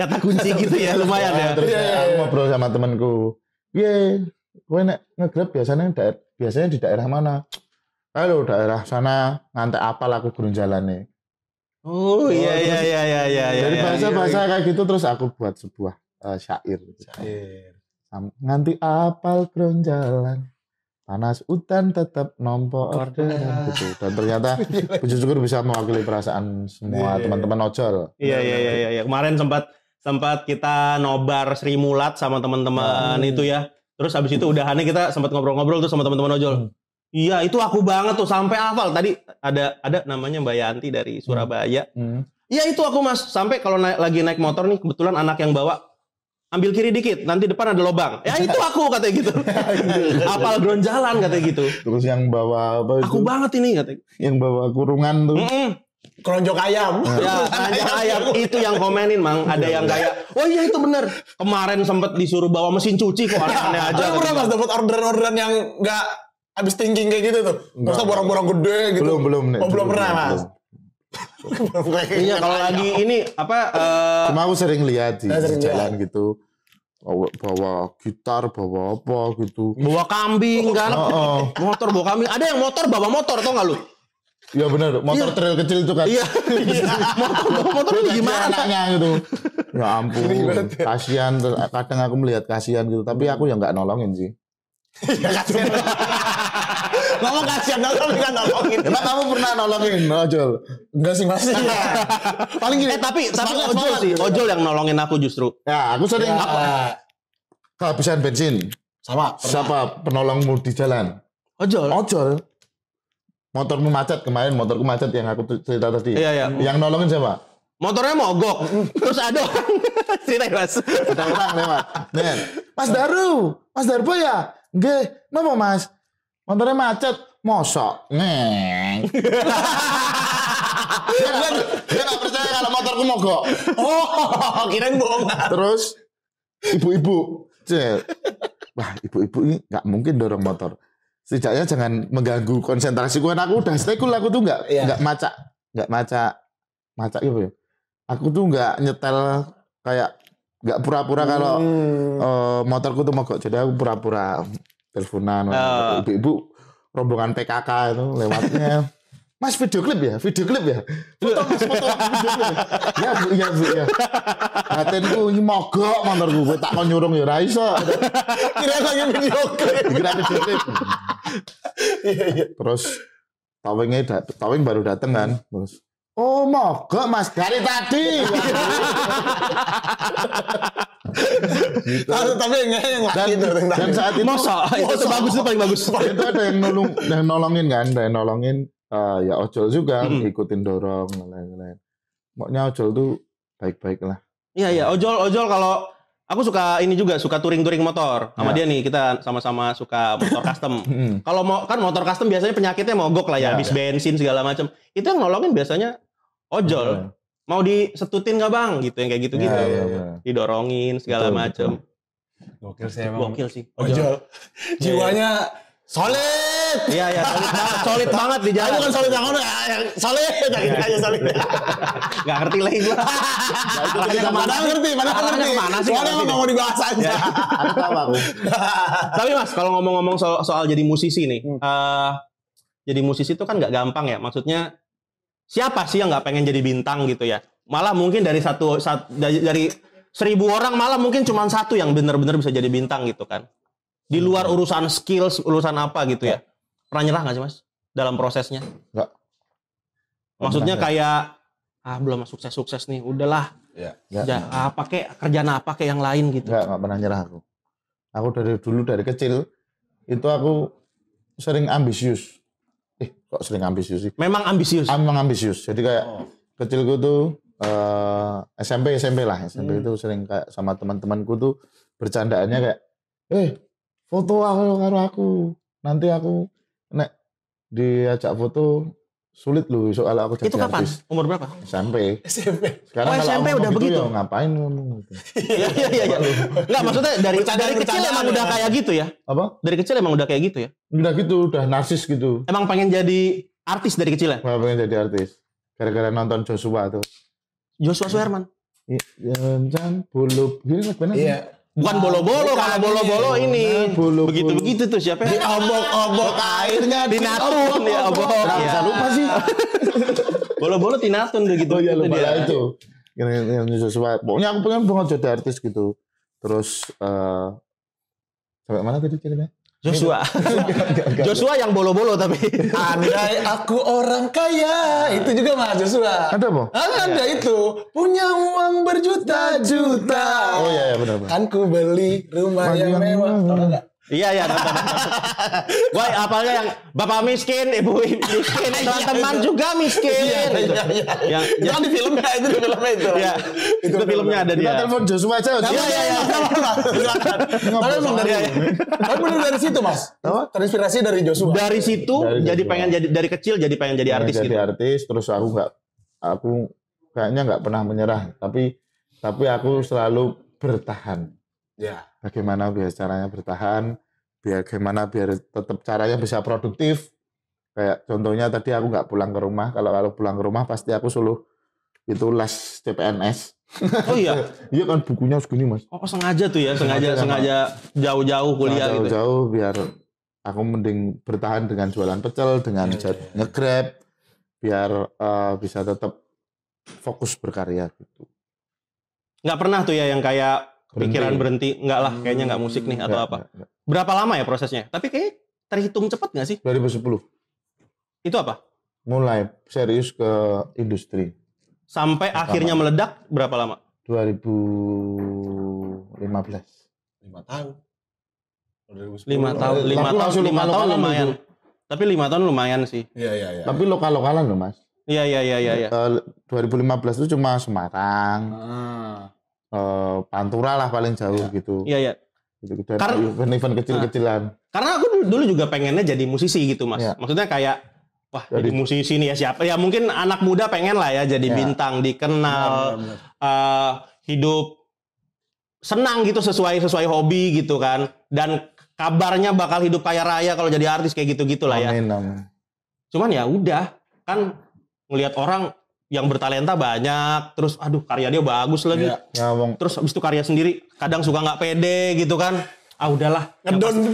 gitu ya, lumayan ya. Terus aku ngobrol sama temanku. Piye, kowe nek ngegrab biasanya di daerah mana? Halo, daerah sana ngantek apal aku gurun jalane. Oh iya. Dari bahasa kayak gitu terus aku buat sebuah syair. Nganti apal gurun jalan. Panas udan tetap nompo orderan gitu. Dan ternyata puji syukur bisa mewakili perasaan semua teman-teman ojol. Iya. Kemarin sempat kita nobar Sri Mulat sama teman-teman itu ya. Terus habis itu udahannya kita sempat ngobrol-ngobrol tuh sama teman-teman ojol. Iya, itu aku banget tuh sampai hafal. Tadi ada namanya Mbak Yanti dari Surabaya. Iya, itu aku Mas. Sampai kalau lagi naik motor nih kebetulan anak yang bawa ambil kiri dikit, nanti depan ada lubang. Ya itu aku katanya gitu. Apal ground jalan katanya gitu. Terus yang bawa apa itu? Aku banget ini katanya. Yang bawa kurungan tuh. Keronjok ayam. Ya, keronjok ayam itu yang komenin, Mang. Ada yang kayak, "Oh iya itu bener. Kemarin sempat disuruh bawa mesin cuci kok aneh-aneh aja." Aku pernah Mas dapat orderan-orderan yang enggak habis thinking kayak gitu tuh. Masa borong-borong gede gitu. Belum. Belum pernah, Mas. Iya, kalau lagi ini apa cuma aku sering lihat di jalan gitu. Bawa gitar, bawa apa gitu. Bawa kambing kan. Motor bawa kambing. Ada yang motor bawa motor, tau gak lu? Iya benar, motor trail kecil itu kan. Iya. motor ini gimana anaknya gitu. Ya ampun, kasihan. Kadang aku melihat kasihan gitu, tapi aku yang nggak nolongin sih. Ya kasihan. Ngomong kasihan nolongin kan nolongin. Emang kamu pernah nolongin ojol? Enggak sih Mas. Paling gini. Tapi ojol sih, ojol yang nolongin aku justru. Ya, aku sering kehabisan bensin. Sama. Siapa penolongmu di jalan? Ojol. Motormu macet kemarin, motorku macet yang aku cerita tadi. Iya. Yang nolongin siapa? Motornya mogok. Terus ada orang ceritain Mas. Ada orang lewat. Nih, Mas Darbo ya? Nggih, napa Mas? Motornya macet, mosok. Ngeng. Dia nggak percaya kalau motorku mogok. Oh, kirain bohong. Terus ibu-ibu, wah ibu-ibu ini nggak mungkin dorong motor. Setidaknya jangan mengganggu konsentrasiku. Aku udah stay cool, aku tuh nggak maca gitu ya. Aku tuh nggak nyetel kayak nggak pura-pura kalau motorku tuh mogok. Jadi aku pura-pura teleponan ibu-ibu rombongan PKK itu lewatnya. Mas video klip ya? Foto mas video klip. Ya bu. Hatinku ini mogok motorku. Gue tak mau nyurung ya raiso. Kira lagi video klip. Iya. Terus towing baru dateng kan. Terus oh mogok mas dari tadi. Gitu. Tapi yang dan saat itu itu bagus, itu paling bagus. Itu ada yang nolongin kan, ada yang nolongin ya ojol juga ikutin dorong lain-lain. Pokoknya ojol tuh baik-baik lah. Iya ojol kalau aku suka ini juga, suka touring motor sama dia nih, kita sama-sama suka motor custom. Kalau kan motor custom biasanya penyakitnya mogok lah ya, habis bensin segala macam. Itu yang nolongin biasanya ojol. Mau disetutin nggak bang? Gitu yang kayak gitu-gitu. Didorongin segala macam. Gokil sih emang. Gokil sih. Ojol. Jiwanya solid. Iya, solid banget di jalan. Bukan solid yang solid aja solid. Gak ngerti lagi gua. Mana ngerti. Mana sih? Soalnya nggak mau dibahas aja. Aku tahu aku. Tapi Mas, kalau ngomong-ngomong soal jadi musisi nih, jadi musisi itu kan nggak gampang ya. Maksudnya siapa sih yang nggak pengen jadi bintang gitu ya? Malah mungkin dari dari 1000 orang malah mungkin cuma satu yang benar-benar bisa jadi bintang gitu kan. Di luar urusan skills, urusan apa gitu ya. Pernah nyerah nggak sih Mas dalam prosesnya? Enggak. Maksudnya kayak belum sukses nih, udahlah. Kerjaan apa kayak yang lain gitu. Enggak pernah nyerah aku. Aku dari kecil itu aku sering ambisius. Kok sering ambisius sih? Memang ambisius. Memang ambisius. Jadi kayak kecilku tuh SMP lah. SMP itu sering kayak sama teman-temanku tuh bercandaannya kayak foto aku karo aku. Nanti aku nek diajak foto sulit loh soal aku jadi Itu kapan? artis. Umur berapa? SMP. SMP. Sekarang kalau SMP aku udah ngomong gitu begitu? ya ngapain ngomong gitu. Iya. Enggak, maksudnya dari kecil emang udah kayak gitu ya? Apa? Dari kecil emang udah kayak gitu ya? Udah gitu, udah narsis gitu. Emang pengen jadi artis dari kecil ya? Nggak pengen jadi artis. Gara-gara nonton Joshua tuh. Joshua Suherman. Jangan bulu. Gini benar. Iya. Bukan bolo-bolo, kalau bolo-bolo ini. Bolo-bolo. Begitu-begitu tuh siapa? Obok-obok airnya Tinatun ya, obok. Nggak bisa lupa sih. Bolo-bolo Tinatun tuh gitu. Oh iya Itu lupa dia. lah itu. Yang Joshua. Pokoknya aku pengen banget jadi artis gitu. Terus sampai mana tadi ceritanya? Joshua. Joshua yang bolo-bolo tapi. Andai aku orang kaya, itu juga Mas Joshua. Ada apa? Ada itu, punya uang berjuta-juta. Oh iya benar. Kan ku beli rumah yang mewah. Tahu nggak? Iya nonton. Gua apalnya yang bapak miskin, ibu miskin, teman-teman juga miskin. Gitu. Yang Itu kan di filmnya itu. ya, itu filmnya ada Kita dia. telepon Joshua aja. Iya. Tapi emang dari situ Mas. Terinspirasi dari Joshua. Dari situ Dari jadi Joshua. pengen jadi dari kecil jadi pengen jadi artis jadi gitu. artis terus aku kayaknya nggak pernah menyerah tapi aku selalu bertahan. Ya. Bagaimana biar caranya bertahan, bagaimana biar tetap caranya bisa produktif. Kayak contohnya tadi aku nggak pulang ke rumah. Kalau pulang ke rumah pasti aku suruh itu les CPNS. Oh iya. Iya kan bukunya segini Mas. Oh sengaja tuh ya, sengaja jauh-jauh kuliah gitu. Jauh-jauh biar aku mending bertahan dengan jualan pecel, dengan nge-grab, biar bisa tetap fokus berkarya gitu. Nggak pernah tuh ya yang kayak pikiran berhenti, enggak lah kayaknya nggak musik nih atau apa. Enggak. Berapa lama ya prosesnya? Tapi kayak terhitung cepat nggak sih? 2010 Itu apa? mulai serius ke industri. Sampai akhirnya meledak berapa lama? 2015. 5 tahun. 5 tahun, 5 Tapi tahun, langsung 5 tahun lokal-lokalan lumayan. itu. Tapi 5 tahun lumayan sih. Iya. Tapi lokal-lokalan loh Mas. Iya. 2015 itu cuma Semarang, Pantura lah paling jauh gitu. Iya. Gitu. Dan Karena- event-event kecil-kecilan. Karena aku dulu juga pengennya jadi musisi gitu mas. Iya. Maksudnya kayak, wah jadi Jadi- musisi nih ya siapa? Ya mungkin anak muda pengen lah ya jadi Iya. bintang, dikenal, hidup senang gitu sesuai hobi gitu kan. Dan kabarnya bakal hidup kaya raya kalau jadi artis kayak gitu-gitu lah ya. Amin. Cuman ya udah kan ngelihat orang yang bertalenta banyak, terus aduh karya dia bagus lagi. Iya. Ya, Wong. Terus habis itu karya sendiri kadang suka nggak pede gitu kan. Ah udahlah,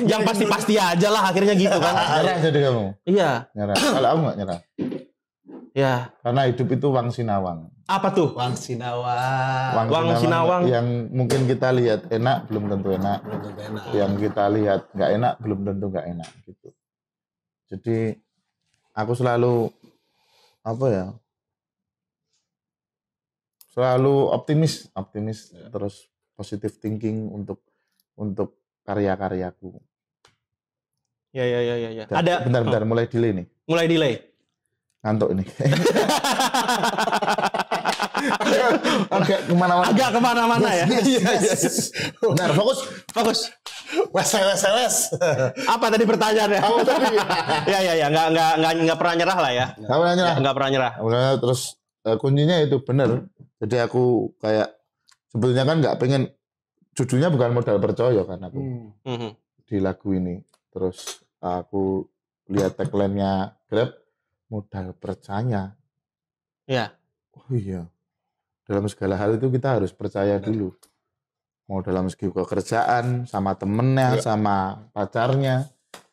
yang pasti aja lah akhirnya gitu kan. Nyerah jadi kamu. Iya. Nyerah. Kalau aku nggak nyerah. Ya. Karena hidup itu wang sinawang. Apa tuh? Wang Sinawang. Wang sinawang. Yang mungkin kita lihat enak belum tentu enak. Yang kita lihat nggak enak belum tentu nggak enak gitu. Jadi aku selalu selalu optimis terus positive thinking untuk karya-karyaku. Ya. Ada. Bentar mulai delay nih. Mulai delay. Ngantuk ini. Agak kemana-mana. Agak kemana-mana ya. Benar, fokus. Wes. Apa tadi pertanyaannya? Apa tadi? Ya. Nggak pernah nyerah lah ya. Kamu nanya. Nggak pernah nyerah. Terus kuncinya itu benar. Jadi aku kayak sebetulnya kan nggak pengen, judulnya bukan modal percaya kan aku di lagu ini. Terus aku lihat tagline-nya Grab, modal percaya. Ya. Oh iya. Dalam segala hal itu kita harus percaya dulu. Mau dalam segi pekerjaan, sama temennya, sama pacarnya,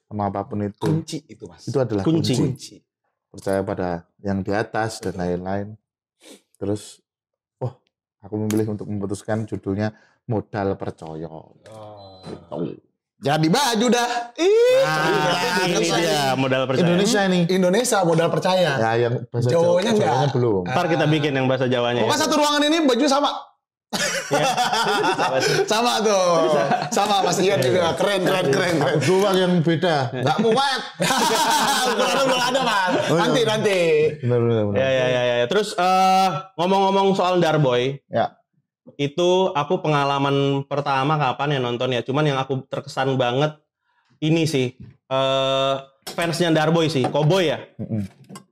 sama apapun itu. Kunci itu Mas. Itu adalah kunci. Percaya pada yang di atas dan lain-lain. Terus, aku memilih untuk memutuskan judulnya Modal Percaya. Gitu. Jadi baju dah. Ini dia modal percaya. Indonesia modal percaya. Ya, yang bahasa Jawanya enggak. Jawanya belum. Ntar kita bikin yang bahasa Jawanya. Pokoknya satu ruangan ini baju sama. Sama tuh. Sama Mas Ian juga. Keren. Doang yang beda. Enggak muat. Belum ada, Mas. Nanti. Benar. Ya. Terus ngomong-ngomong soal Darboy. Ya. Itu aku pengalaman pertama kapan ya nonton ya. Cuman yang aku terkesan banget ini sih. fansnya Darboy sih, Cowboy ya.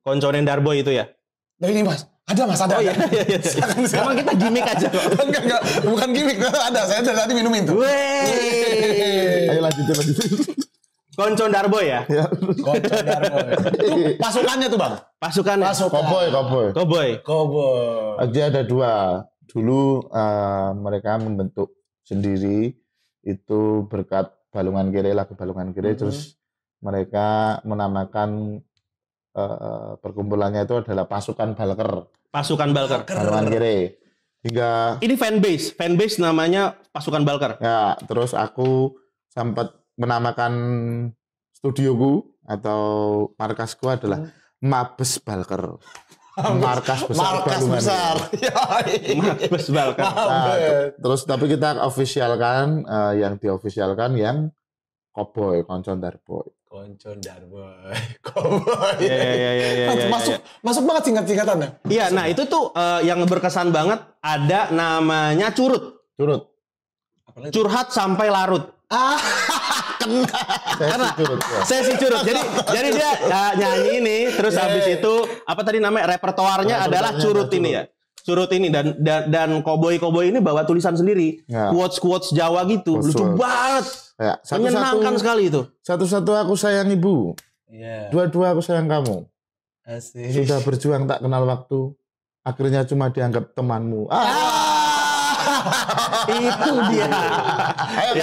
Konconen Darboy itu ya. Nah ini mas, ada mas, ada. Oh iya. Emang kita gimmick aja kok. Enggak, bukan gimmick, ada. Saya dari tadi minumin tuh. Ayo lanjutin. Koncon Darboy ya? Koncon Darboy. Itu pasukannya tuh bang? Pasukannya? Cowboy. Dia ada 2. Dulu mereka membentuk sendiri itu berkat Balungan Kiri, lagu Balungan Kiri. Terus mereka menamakan perkumpulannya itu adalah Pasukan Balker. Pasukan Balker. Balungan Kiri. Hingga ini fanbase namanya Pasukan Balker. Ya, terus aku sempat menamakan studioku atau markasku adalah Mabes Balker. Markas besar. Mabes Balker. Nah, terus tapi kita officialkan yang diofficialkan yang Cowboy, Koncon Darboy. Koncon Darboy. Cowboy. Iya. Masuk banget singkat-singkatannya. Iya, nah itu tuh yang berkesan banget ada namanya curut. Curhat sampai larut. Sesi curut. Jadi dia nyanyi ini, terus habis itu apa tadi namanya repertoarnya adalah curut ini ya. Curut ini dan Cowboy ini bawa tulisan sendiri, quotes Jawa gitu, lucu banget, menyenangkan sekali itu. Satu-satu aku sayang ibu, dua-dua aku sayang kamu. Asik. Sudah berjuang tak kenal waktu, akhirnya cuma dianggap temanmu. Itu dia. Ayo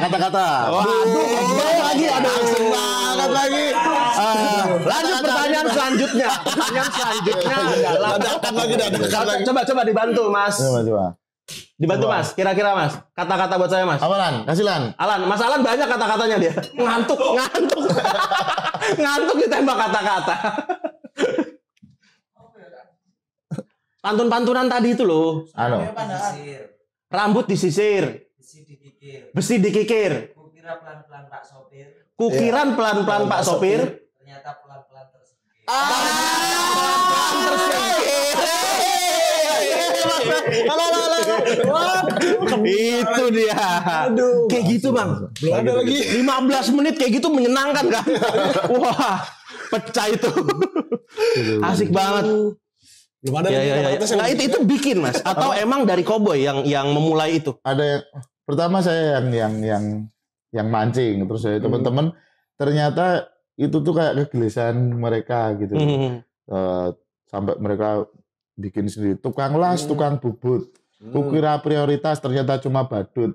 kata-kata. Waduh, lagi banget lagi. Lanjut pertanyaan selanjutnya. Adalah coba dibantu Mas. Dibantu Mas. Kira-kira Mas, kata-kata buat saya Mas. Apa Lan? Kasih Lan. Mas Alan banyak kata-katanya dia. Ngantuk. Ngantuk ditembak kata-kata. Pantun-pantunan tadi itu loh. Rambut disisir. Besi dikikir. Kukira pelan-pelan Pak Sopir. Kukiran pelan-pelan Pak Sopir. Ternyata pelan-pelan tersingkir. Itu dia. Kayak gitu Bang. Belum ada lagi. 15 menit kayak gitu menyenangkan kan? Wah, pecah itu. Asik banget. Belum ada Nah itu bikin Mas atau emang dari Cowboy yang memulai itu? Ada yang pertama saya yang mancing, terus saya teman-teman ternyata itu tuh kayak kegelisahan mereka gitu. Sampai mereka bikin sendiri tukang las, tukang bubut. Kukira prioritas ternyata cuma badut.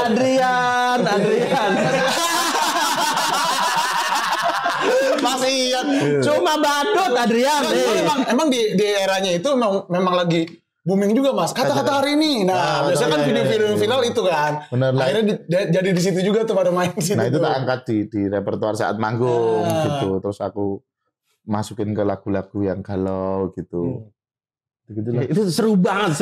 Adrian. Masih ingat. Cuma badut Adrian. Emang di eranya itu memang lagi booming juga Mas. Kata-kata hari ini. Nah, biasanya kan video-video final itu kan. Bener, akhirnya jadi di situ juga tuh pada main di situ. Nah, itu tak angkat di repertoar saat manggung gitu. Terus aku masukin ke lagu-lagu yang galau gitu. Itu seru banget.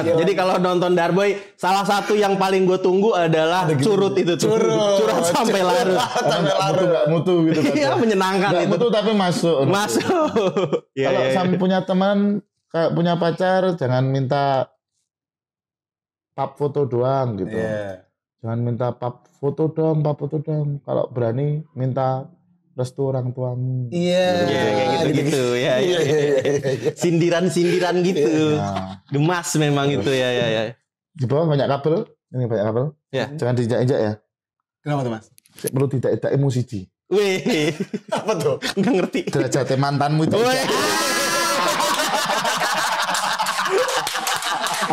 Jadi kalau nonton Darboy, salah satu yang paling gue tunggu adalah curut itu tuh. Curhat sampai larut. Gak mutu gitu kan. Iya, menyenangkan gak itu. Mutu tapi masuk. Kalau sampai punya teman, kayak punya pacar, jangan minta pap foto doang gitu. Jangan minta pap foto doang. Kalau berani minta restu orang tuamu. Kayak gitu. Sindiran gitu. Gemas memang itu ya. Di bawah banyak kabel. Ini banyak kabel. Jangan diinjak-injak ya. Kenapa tuh Mas? Perlu tidak emosi. Wih. Apa tuh? Nggak ngerti. Derajatnya mantanmu itu.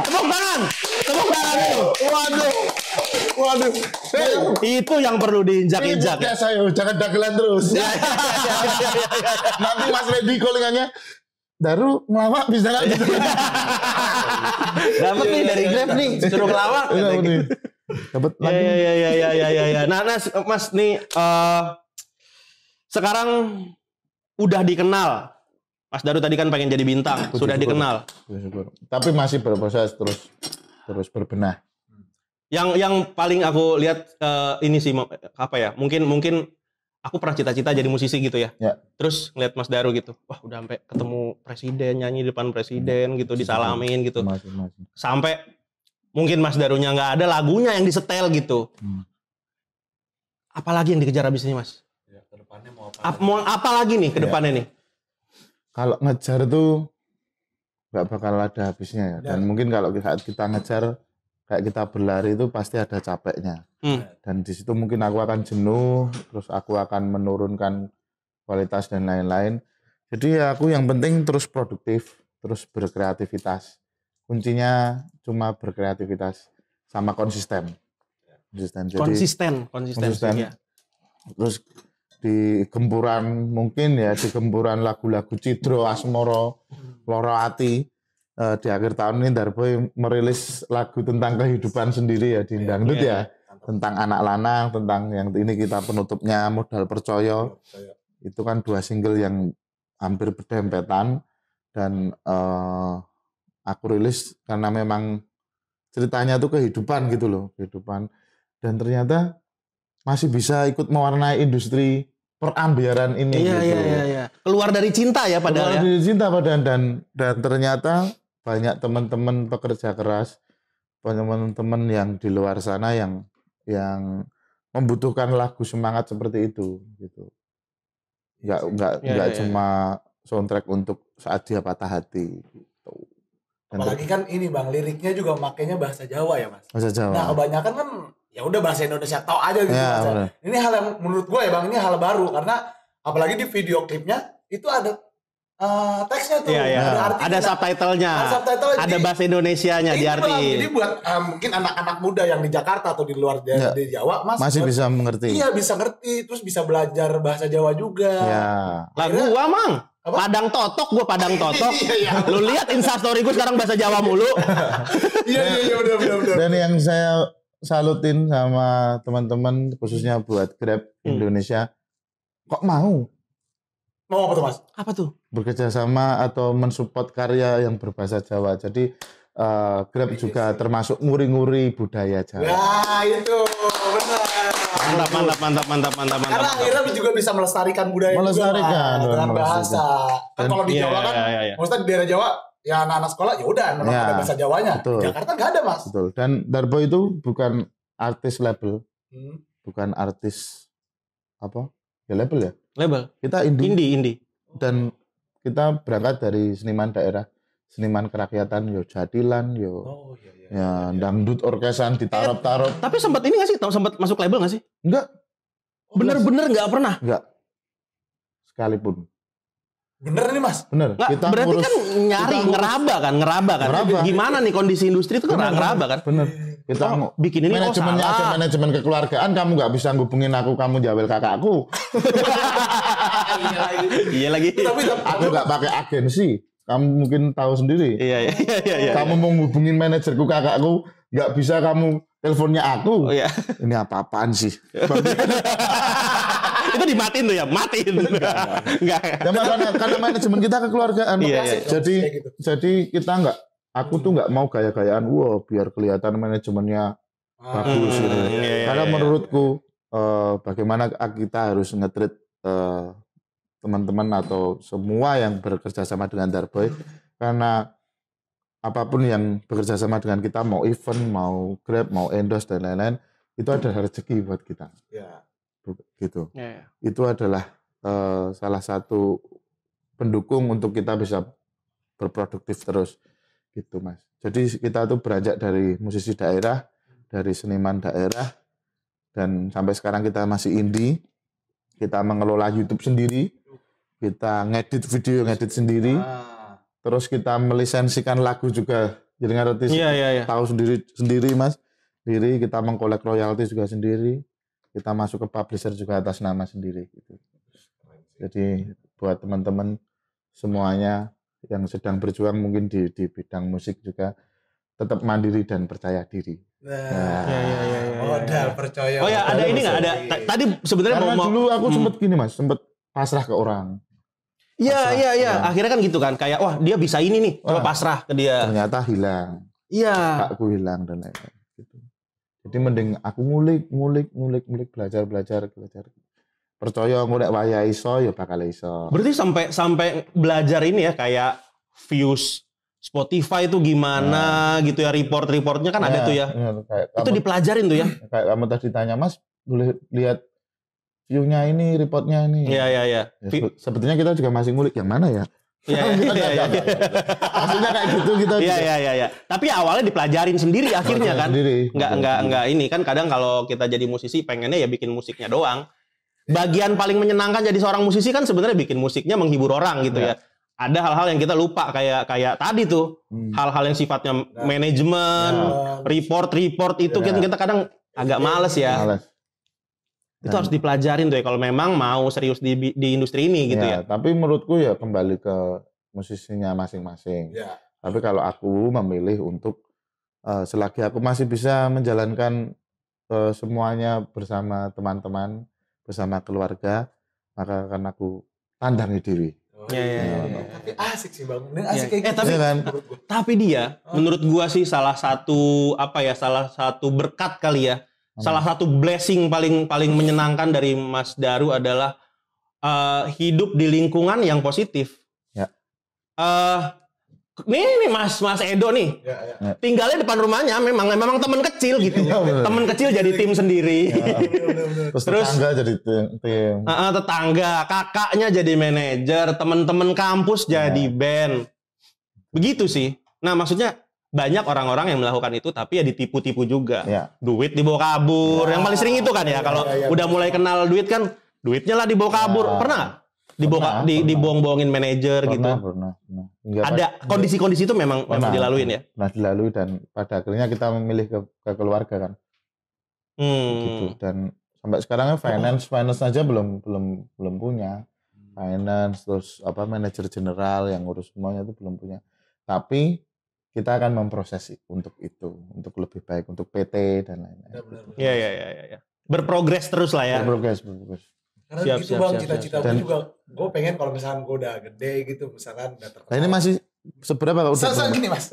Tepuk tangan itu. Waduh. Itu yang perlu diinjak-injak. Ya saya jangan dagelan terus. Nanti Mas Reddy callingannya Daru ngelawak bisa nggak gitu. Dapat nih dari Grab nih, suruh ngelawak. Dapat lagi. Iya. Nah, Mas nih sekarang udah dikenal. Mas Daru tadi kan pengen jadi bintang, sudah dikenal. Tapi masih berproses terus berbenah. Yang paling aku lihat ini sih apa ya? Mungkin aku pernah cita-cita jadi musisi gitu ya. Terus ngeliat Mas Daru gitu, wah udah sampai ketemu presiden, nyanyi di depan presiden gitu, disalamin gitu. Sampai mungkin Mas Darunya nggak ada lagunya yang disetel gitu. Apalagi yang dikejar abis ini, Mas? Ya, ke depannya mau apa? Mau apa lagi nih ke depannya nih? Kalau ngejar tuh nggak bakal ada habisnya ya. Dan mungkin kalau saat kita ngejar kayak kita berlari itu pasti ada capeknya. Dan di situ mungkin aku akan jenuh, terus aku akan menurunkan kualitas dan lain-lain. Jadi ya aku yang penting terus produktif, terus berkreativitas. Kuncinya cuma berkreativitas sama konsisten. Jadi, konsisten. Ya. Terus di gempuran mungkin ya di gempuran lagu-lagu Cidro Asmoro Loro Ati di akhir tahun ini Darboy merilis lagu tentang kehidupan sendiri ya di dangdut ya, tentang anak lanang, tentang yang ini kita penutupnya Modal Percaya. Itu kan 2 single yang hampir berdempetan dan aku rilis karena memang ceritanya tuh kehidupan gitu loh, kehidupan. Dan ternyata masih bisa ikut mewarnai industri perambiaran ini. Iya. Keluar dari cinta ya padahal. Keluar dari cinta padahal dan ternyata banyak teman-teman pekerja keras, teman-teman yang di luar sana yang membutuhkan lagu semangat seperti itu gitu. Enggak cuma soundtrack untuk saat dia patah hati gitu. Apalagi kan ini Bang, liriknya juga makainya bahasa Jawa ya Mas. Bahasa Jawa. Nah kebanyakan kan ya udah bahasa Indonesia tau aja gitu ya, ini hal yang menurut gue ya Bang, ini hal baru karena apalagi di video klipnya itu ada teksnya tuh, ada subtitlenya, ada bahasa Indonesianya diartiin. Jadi buat mungkin anak-anak muda yang di Jakarta atau di luar di Jawa masih bisa mengerti. Iya bisa ngerti, terus bisa belajar bahasa Jawa juga. Ya. Lah gua Mang, Padang Totok, gua Padang Totok. Lu lihat Instastory gua sekarang bahasa Jawa mulu. Iya benar. Dan yang saya salutin sama teman-teman khususnya buat Grab Indonesia, kok mau apa tuh Mas? Apa tuh? Bekerja sama atau mensupport karya yang berbahasa Jawa. Jadi Grab juga termasuk nguri-nguri budaya Jawa. Nah itu benar. Mantap. Karena akhirnya juga bisa melestarikan budaya dengan bahasa. Kan kalau di Jawa kan, maksudnya di daerah Jawa ya anak-anak sekolah ya udah memang ada bahasa Jawanya. Betul. Di Jakarta nggak ada Mas. Betul. Dan Darboy itu bukan artis label, bukan artis apa? Ya label ya. Label. Kita indie. Indie. Dan kita berangkat dari seniman daerah, seniman kerakyatan, yo jadilan, ya dangdut orkesan ditarup-tarup. Tapi sempat ini nggak sih? Sempat masuk label nggak sih? Enggak. Bener-bener nggak pernah. Enggak. Sekalipun. Bener nih Mas. Bener. Nggak, Kita berarti ngurus, kan ngeraba kan. Gimana nih kondisi industri itu kan ngeraba kan? Bener. Kita bikin ini manajemennya salah. aja manajemen kekeluargaan, kamu nggak bisa ngubungin aku, kamu jawel kakakku. Iya lagi. Tapi aku nggak pakai agensi. Kamu mungkin tahu sendiri. Iya. Kamu mau ngubungin manajerku kakakku, nggak bisa kamu teleponnya aku. Oh, iya. Ini apa-apaan sih? Itu dimatiin tuh ya, matiin. Enggak. Ya, karena manajemen kita kekeluargaan. Iya. Jadi kita nggak. Aku tuh nggak mau gaya-gayaan, biar kelihatan manajemennya bagus gitu. Karena menurutku bagaimana kita harus nge-treat teman-teman atau semua yang bekerja sama dengan Darboy, karena apapun yang bekerja sama dengan kita, mau event, mau Grab, mau endorse dan lain-lain, itu ada rezeki buat kita. Ya. Gitu. Itu adalah salah satu pendukung untuk kita bisa berproduktif terus. Gitu Mas. Jadi kita tuh beranjak dari musisi daerah, dari seniman daerah, dan sampai sekarang kita masih indie. Kita mengelola YouTube sendiri, kita ngedit video, ngedit sendiri, terus kita melisensikan lagu juga. Jadi ngerti tahu sendiri Mas. Sendiri kita mengkolek royalti juga sendiri. Kita masuk ke publisher juga atas nama sendiri. Gitu. Jadi buat teman-teman semuanya yang sedang berjuang mungkin di bidang musik juga tetap mandiri dan percaya diri. Modal percaya. Oh ya, ada ini nggak? Ada tadi sebenarnya karena dulu aku sempat gini Mas, sempat pasrah ke orang. Iya. Akhirnya kan gitu kan, kayak wah dia bisa ini nih, coba pasrah ke dia. Ternyata hilang. Iya. Aku hilang dan lain-lain. Gitu. Jadi mending aku ngulik, belajar. Percaya aku nek waya iso ya bakal iso. Berarti sampai belajar ini ya kayak views Spotify itu gimana gitu ya, reportnya kan ada tuh ya. Kayak itu dipelajarin tuh ya. Kayak kamu tadi tanya Mas, boleh lihat view-nya ini, reportnya ini. Iya. Ya, sebetulnya kita juga masih ngulik yang mana ya. Iya. Maksudnya kayak gitu kita. Iya. Tapi awalnya dipelajarin sendiri akhirnya kan. Sendiri. Enggak ini kan kadang kalau kita jadi musisi pengennya ya bikin musiknya doang. Bagian paling menyenangkan jadi seorang musisi kan sebenarnya bikin musiknya menghibur orang gitu ya. Ada hal-hal yang kita lupa kayak tadi tuh. Hal-hal yang sifatnya manajemen, report itu kita kadang agak males ya. Itu harus dipelajarin tuh ya kalau memang mau serius di industri ini gitu ya. Tapi menurutku ya kembali ke musisinya masing-masing. Ya. Tapi kalau aku memilih untuk selagi aku masih bisa menjalankan semuanya bersama teman-teman, bersama keluarga, maka akan aku tandangi diri. Tapi asik sih Bang. Asik kayak gitu. Tapi dia menurut gua sih salah satu berkat kali ya. Salah satu blessing paling menyenangkan dari Mas Daru adalah hidup di lingkungan yang positif. Ya. Nih Mas Edo nih. Ya. Tinggalnya depan rumahnya memang teman kecil gitu. Teman kecil jadi tim sendiri. Terus tetangga jadi tim. Tetangga, kakaknya jadi manajer, teman-teman kampus jadi band. Begitu sih. Nah, maksudnya banyak orang-orang yang melakukan itu tapi ya ditipu-tipu juga. Duit dibawa kabur. Yang paling sering itu kan ya. Kalau udah mulai kenal duit kan duitnya lah dibawa kabur. Pernah nggak? Dibohong-bohongin manajer gitu. Pernah. Ada kondisi-kondisi itu memang dilaluin ya. Pernah dilalui dan pada akhirnya kita memilih ke keluarga kan. Gitu. Dan sampai sekarang finance aja belum punya. Finance terus manajer general yang ngurus semuanya itu belum punya. Tapi kita akan memproses untuk itu, untuk lebih baik, untuk PT dan lain-lain. Iya. Berprogres terus lah ya. Berprogres. Karena gitu Bang, cita-cita gue juga, gue pengen kalau misalkan gue udah gede gitu, misalkan udah terkenal. Nah ini masih seberapa Kak? Selesai gini Mas.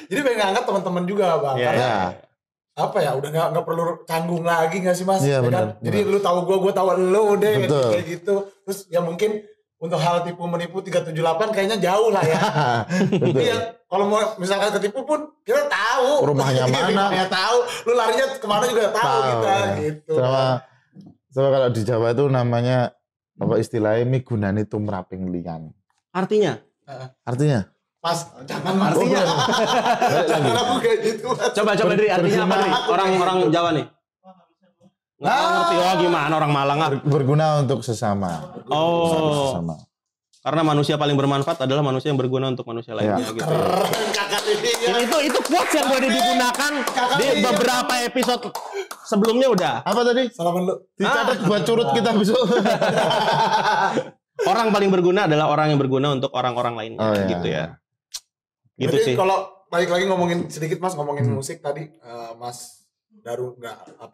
Jadi pengen ngangkat teman-teman juga Bang. Karena apa ya, udah nggak perlu canggung lagi nggak sih Mas? Iya benar. Jadi lu tahu gue tahu lu udah kayak gitu. Terus ya mungkin untuk hal tipu menipu 378 kayaknya jauh lah ya. Iya, kalau mau misalkan ketipu pun kita tahu rumahnya mana. Ya tahu, lu larinya kemana juga tahu kita gitu. Sama kalau di Jawa itu namanya istilahnya migunani tumraping liyan. Artinya? Mas, jangan Mas. Artinya? Jangan aku kayak gitu. Coba Dri, artinya apa Dri? Orang Jawa nih. Nggak ngerti gimana orang Malang berguna untuk sesama. Sesama. Karena manusia paling bermanfaat adalah manusia yang berguna untuk manusia lainnya gitu. Keren kakak ini. Itu quotes yang boleh digunakan di beberapa episode sebelumnya udah. Apa tadi? Salaman lu. Dicatat buat curut kita besok. Orang paling berguna adalah orang yang berguna untuk orang-orang lainnya gitu ya. Gitu berarti sih. Kalau balik lagi ngomongin sedikit Mas, ngomongin musik tadi Mas Daru nggak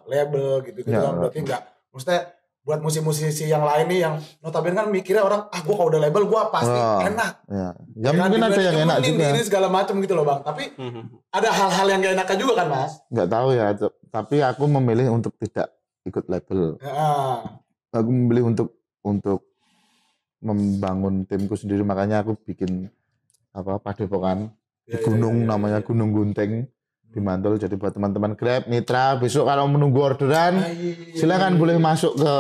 label gitu kan berarti nggak, maksudnya buat musisi-musisi yang lain nih yang notabene kan mikirnya orang gue kalau udah label gue pasti enak. Ya mungkin ada yang enak juga. Ini segala macam gitu loh Bang, tapi ada hal-hal yang gak enaknya juga kan Mas? Nggak tahu ya, tapi aku memilih untuk tidak ikut label. Aku memilih untuk membangun timku sendiri, makanya aku bikin padepokan di gunung namanya Gunung Gunting di Mantul. Jadi buat teman-teman Grab, Mitra, besok kalau menunggu orderan silakan boleh masuk ke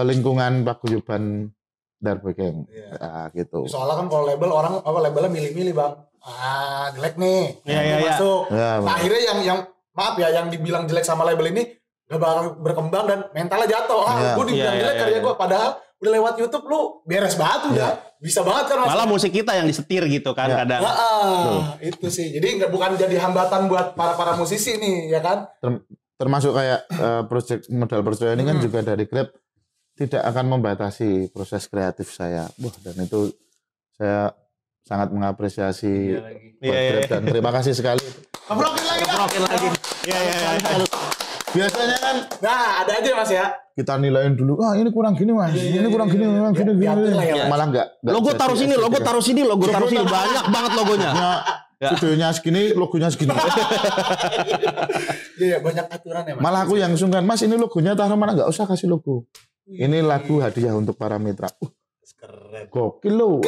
lingkungan paguyuban Darbogang. Gitu. Soalnya kan kalau label orang labelnya milih-milih Bang. Jelek nih. Masuk. Akhirnya yang maaf ya, yang dibilang jelek sama label ini gak bakal berkembang dan mentalnya jatuh. Gue dibilang jelek karya gue, padahal udah lewat YouTube lu beres banget udah. Bisa banget kan Mas. Malah musik kita yang disetir gitu kan kadang. Itu sih. Jadi bukan jadi hambatan buat para musisi nih ya kan. Termasuk kayak modal percaya ini kan juga dari Grab tidak akan membatasi proses kreatif saya. Dan itu saya sangat mengapresiasi Grab dan terima kasih sekali. Keprokin lagi. Iya. Biasanya kan ada aja Mas ya. Kita nilain dulu, ini kurang gini Mas, ini kurang gini, malah enggak. Logo taruh sini, logo taruh sini, banyak banget logonya. Videonya segini, logonya segini. Iya, banyak aturan ya Mas. Malah aku yang sungkan, Mas ini logonya taruh mana, enggak usah kasih logo. Ini lagu hadiah untuk para mitra. Keren. Gokil lo.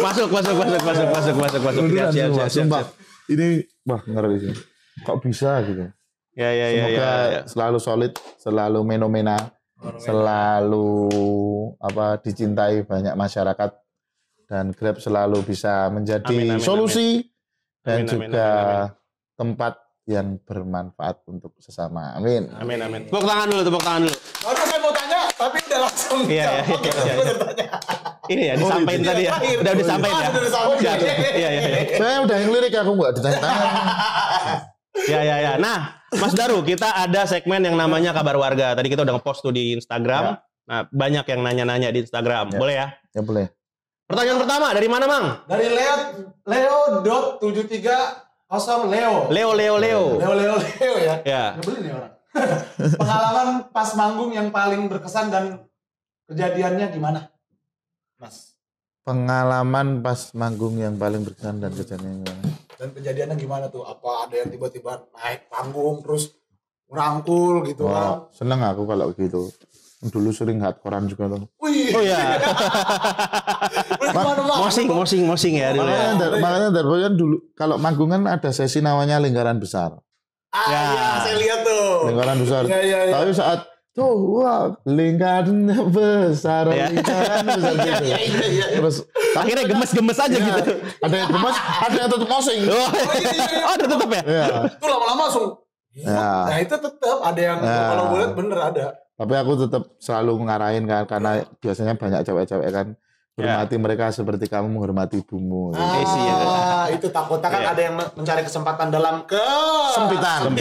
Masuk. Siap. Sumpah. Ini ngeri sih. Kok bisa gitu. Semoga selalu solid, selalu fenomena, selalu dicintai banyak masyarakat, dan Grab selalu bisa menjadi solusi dan juga tempat yang bermanfaat untuk sesama. Amin. Amin. Tepuk tangan dulu. Baru saya mau tanya, tapi udah langsung. Iya. Ini ya disampaikan tadi ya. Udah disampaikan ya. Iya. Saya udah yang lirik, aku nggak ditanya. Ya. Nah, Mas Daru, kita ada segmen yang namanya Kabar Warga. Tadi kita udah ngepost tuh di Instagram. Nah, banyak yang nanya-nanya di Instagram. Boleh ya? Ya boleh. Pertanyaan pertama dari mana, Mang? Dari Leo.730 Leo ya. Ya. Nyebelin nih orang. Pengalaman pas manggung yang paling berkesan dan kejadiannya gimana, Mas? Pengalaman pas manggung yang paling berkesan dan kejadiannya gimana? Dan kejadiannya gimana tuh? Apa ada yang tiba-tiba naik panggung terus merangkul gitu kan? Seneng aku kalau gitu. Dulu sering hardcore-an juga tuh. Wih. Oh ya. Mosing ya dulu. Makanya dari dulu kalau manggung kan ada sesi namanya lingkaran besar. Iya, saya lihat tuh. Lingkaran besar. Iya. Tapi saat lingkaran besar, lingkaran besar gitu. Iya. Terus akhirnya gemes-gemes aja gitu. Ada yang gemes, ada yang tetap mosing. Oh, ada tetap ya? Iya. Itu lama-lama langsung. Ya. Nah itu tetap ada yang kalau boleh bener ada. Tapi aku tetap selalu ngarahin kan, karena biasanya banyak cewek-cewek kan hormati mereka seperti kamu menghormati ibumu. Itu takutnya kan ada yang mencari kesempatan dalam sempitan.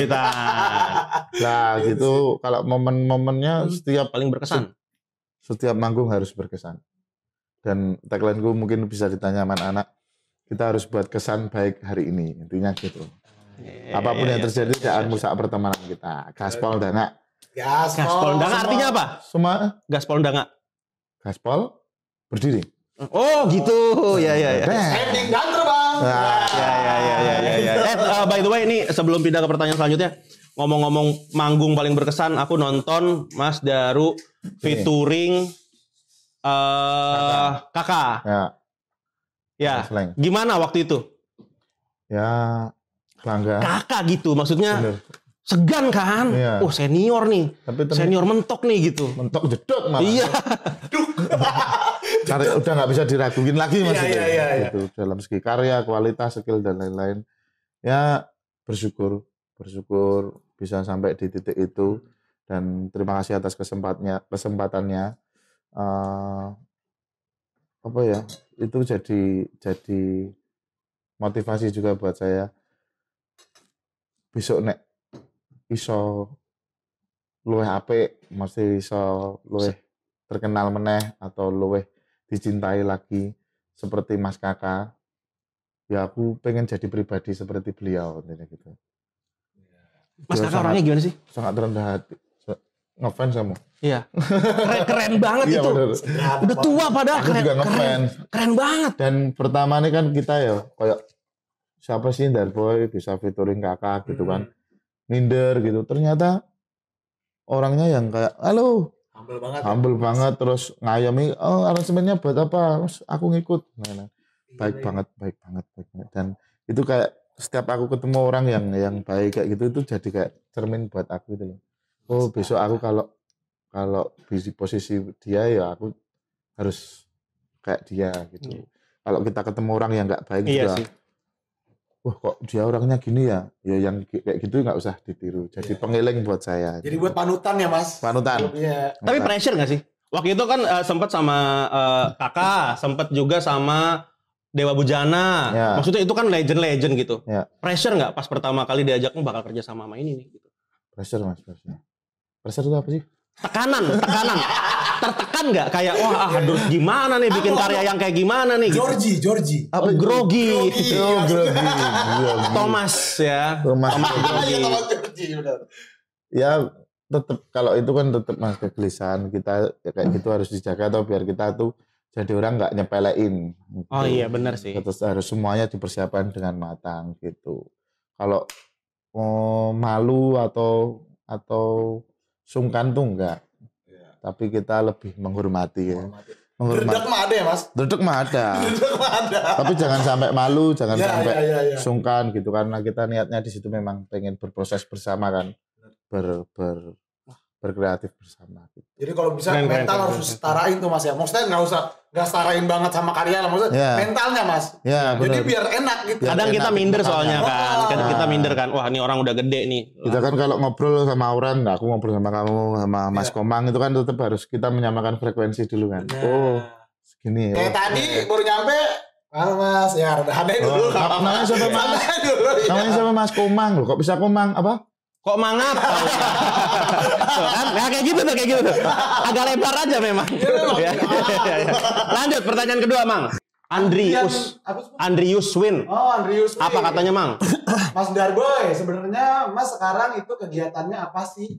Nah gitu, kalau momen-momennya setiap paling berkesan. Setiap manggung harus berkesan. Dan tagline-ku mungkin bisa ditanya sama anak, kita harus buat kesan baik hari ini, intinya gitu. Apapun yang terjadi jangan merusak pertemanan kita. Gaspol dana. Gaspol dana artinya apa? Semua gaspol dana. Gaspol berdiri. Oh gitu. Ya. Standing dan terbang. Ya. By the way, ini sebelum pindah ke pertanyaan selanjutnya, ngomong-ngomong manggung paling berkesan, aku nonton Mas Daru featuring Kakak. Ya. Gimana waktu itu? Ya bangga. Kakak gitu, maksudnya. Bener. Segan kan? Iya. Oh senior nih. Senior mentok nih gitu. Mentok jedok malah. Iya. Udah nggak bisa diraguin lagi Mas. Iya. Gitu. Dalam segi karya, kualitas, skill dan lain-lain. Ya bersyukur bisa sampai di titik itu, dan terima kasih atas kesempatannya. Itu jadi motivasi juga buat saya. Besok nek iso luweh apik, mesti iso luweh terkenal meneh atau luweh dicintai lagi seperti Mas Kakak. Ya aku pengen jadi pribadi seperti beliau gitu. Mas Kakak orangnya gimana sih? Sangat rendah hati. Ngefans kamu. Iya. Keren banget itu. Udah tua padahal aku juga ngefans. Keren banget. Dan pertama nih kan kita ya kayak siapa sih Darboy bisa featuring Kakak gitu kan. Minder gitu, ternyata orangnya yang kayak halo, humble banget terus ngayomi, aransemennya buat apa, terus aku ngikut. Baik banget, dan itu kayak setiap aku ketemu orang yang baik kayak gitu, itu jadi kayak cermin buat aku gitu loh. Oh besok aku kalau di posisi dia ya aku harus kayak dia gitu. Kalau kita ketemu orang yang nggak baik juga, wah kok dia orangnya gini ya yang kayak gitu nggak usah ditiru. Jadi pengiling buat saya. Jadi buat panutan ya Mas. Panutan. Tapi pressure nggak sih? Waktu itu kan sempat sama Kakak, sempat juga sama Dewa Bujana. Ya. Maksudnya itu kan legend gitu. Ya. Pressure nggak pas pertama kali diajakmu bakal kerja sama ini nih? Gitu. Pressure Mas. Pressure itu apa sih? Tekanan. Tertekan nggak? Kayak wah harus gimana nih bikin karya yang kayak gimana nih? Georgie. Grogi. Grogi. Thomas ya. Thomas Georgie benar. Ya tetap kalau itu kan tetap Mas kegelisahan kita ya, kayak gitu harus dijaga atau biar kita tuh jadi orang nggak nyepelein. Gitu. Oh iya benar sih. Terus harus semuanya dipersiapkan dengan matang gitu. Kalau malu atau sungkan tuh enggak. Tapi kita lebih menghormati ya. Dredeg mah ada ya Mas? Dredeg mah ada. Tapi jangan sampai malu, jangan sampai sungkan gitu, karena kita niatnya di situ memang pengen berproses bersama kan. berkreatif bersama. Gitu. Jadi kalau bisa mental harus setarain tuh Mas ya. Maksudnya nggak setarain banget sama karya lah. Maksudnya mentalnya Mas. Ya, jadi biar enak gitu. Kadang kita minder soalnya kan. Kita minder kan. Wah ini orang udah gede nih. Kita kan kalau ngobrol sama orang, aku ngobrol sama kamu, sama Mas Komang itu kan tetap harus kita menyamakan frekuensi dulu kan. Oh, segini. Kayak tadi baru nyampe. Halo Mas, ya aneh dulu. Namanya siapa Mas? Namanya siapa Mas Komang loh. Kok bisa Komang apa? Kok mangap? Tuh, kan? Nah, kayak gitu tuh. Agak lebar aja memang. Ya. Lanjut pertanyaan kedua, Mang. Andrius Win. Oh, Andrius Win. Apa katanya, Mang? Mas Darboy, sebenarnya Mas sekarang itu kegiatannya apa sih?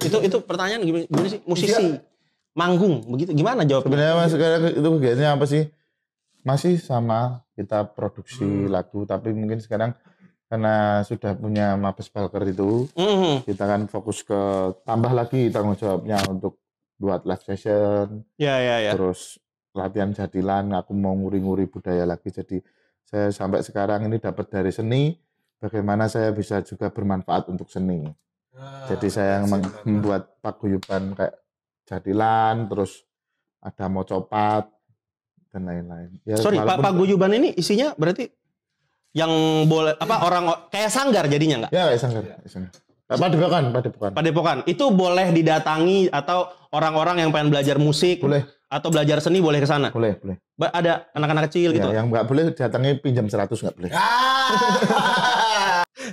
Itu pertanyaan gimana sih? Musisi. Manggung, begitu. Gimana jawabnya? Sebenarnya Mas sekarang itu kegiatannya apa sih? Masih sama kita produksi lagu, tapi mungkin sekarang karena sudah punya Mabes Balker itu, kita kan fokus ke tambah lagi tanggung jawabnya untuk buat live session. Ya. Terus latihan jadilan, aku mau nguri-nguri budaya lagi. Jadi saya sampai sekarang ini dapat dari seni, bagaimana saya bisa juga bermanfaat untuk seni. Jadi saya membuat paguyuban kayak jadilan, terus ada mocopat dan lain-lain. Ya, sorry, paguyuban ini isinya berarti yang boleh orang kayak sanggar jadinya nggak? Ya kayak sanggar. Padepokan. Itu boleh didatangi atau orang-orang yang pengen belajar musik boleh atau belajar seni boleh ke sana? Boleh. Ada anak-anak kecil gitu. Yang nggak boleh datangi pinjam 100 nggak boleh.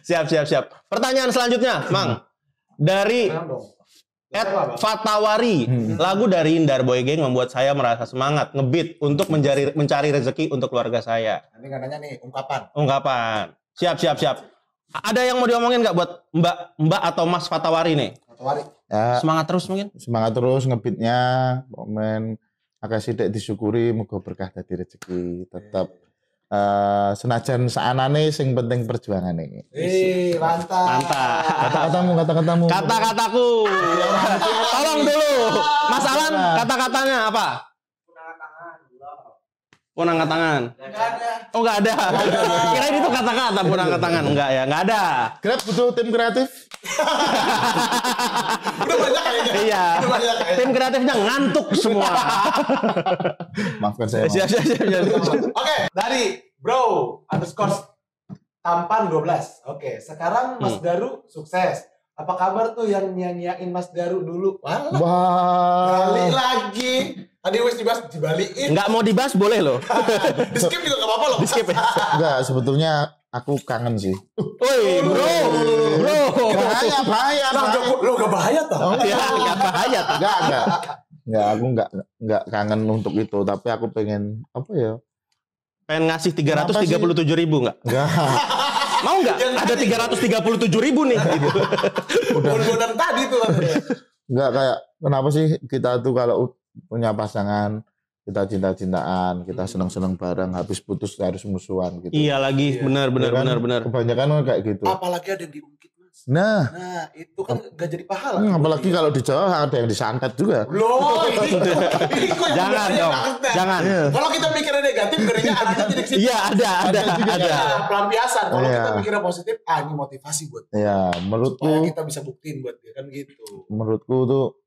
Siap. Pertanyaan selanjutnya, Mang. Dari Fatawari, lagu dari Darboy Gang membuat saya merasa semangat ngebeat untuk mencari rezeki untuk keluarga saya. Ini katanya nih ungkapan. Siap. Ada yang mau diomongin nggak buat Mbak atau Mas Fatawari nih? Ya, semangat terus mungkin. Semangat terus ngebeatnya, momen akasih dek disyukuri, muga berkah dadi rezeki tetap. Senajan saanane sing penting perjuangane. Mantap. Kata-katamu. Kata-kataku. Tolong dulu. Mas Alan, kata-katanya apa? Punangkat tangan. Oh enggak ada. Kirain itu kata-kata punangkat tangan. Enggak ya, enggak ada. Grab butuh tim kreatif. Udah banyak kayaknya. Iya. Tim kreatifnya ngantuk semua. Maafkan saya. Siap. Oke, dari bro_tampan 12. Oke, sekarang Mas Daru sukses. Apa kabar tuh yang nyanyiin Mas Daru dulu? Wah. Balik lagi. Tadi wes dibalikin. Enggak mau dibahas boleh loh. Di skip juga enggak apa-apa loh. Di skip ya. Enggak, sebetulnya aku kangen sih. Woi, bro. Bahaya. Lo gak bahaya toh? Iya, enggak bahaya toh. Enggak, aku enggak kangen untuk itu, tapi aku pengen apa ya? Pengen ngasih 337.000 enggak? Enggak. Mau enggak? Ada 337.000 nih gitu. Udah tadi tuh. Enggak kayak kenapa sih kita tuh kalau punya pasangan kita cinta-cintaan, kita senang-senang bareng, habis putus harus musuhan gitu. Iya lagi, benar. Kebanyakan kayak gitu. Apalagi ada yang diungkit, Mas. Nah, itu kan gak jadi pahala. apalagi kalau di Jawa ada yang disantet juga. Loh, jangan dong. Jangan. Kalau kita mikirnya negatif, ngerinya arahnya jadi ke situ. Iya, ada. Pelampiasan. Kalau kita mikirnya positif, ini motivasi buat. Iya, menurutku supaya kita bisa buktiin buat dia kan gitu. Menurutku tuh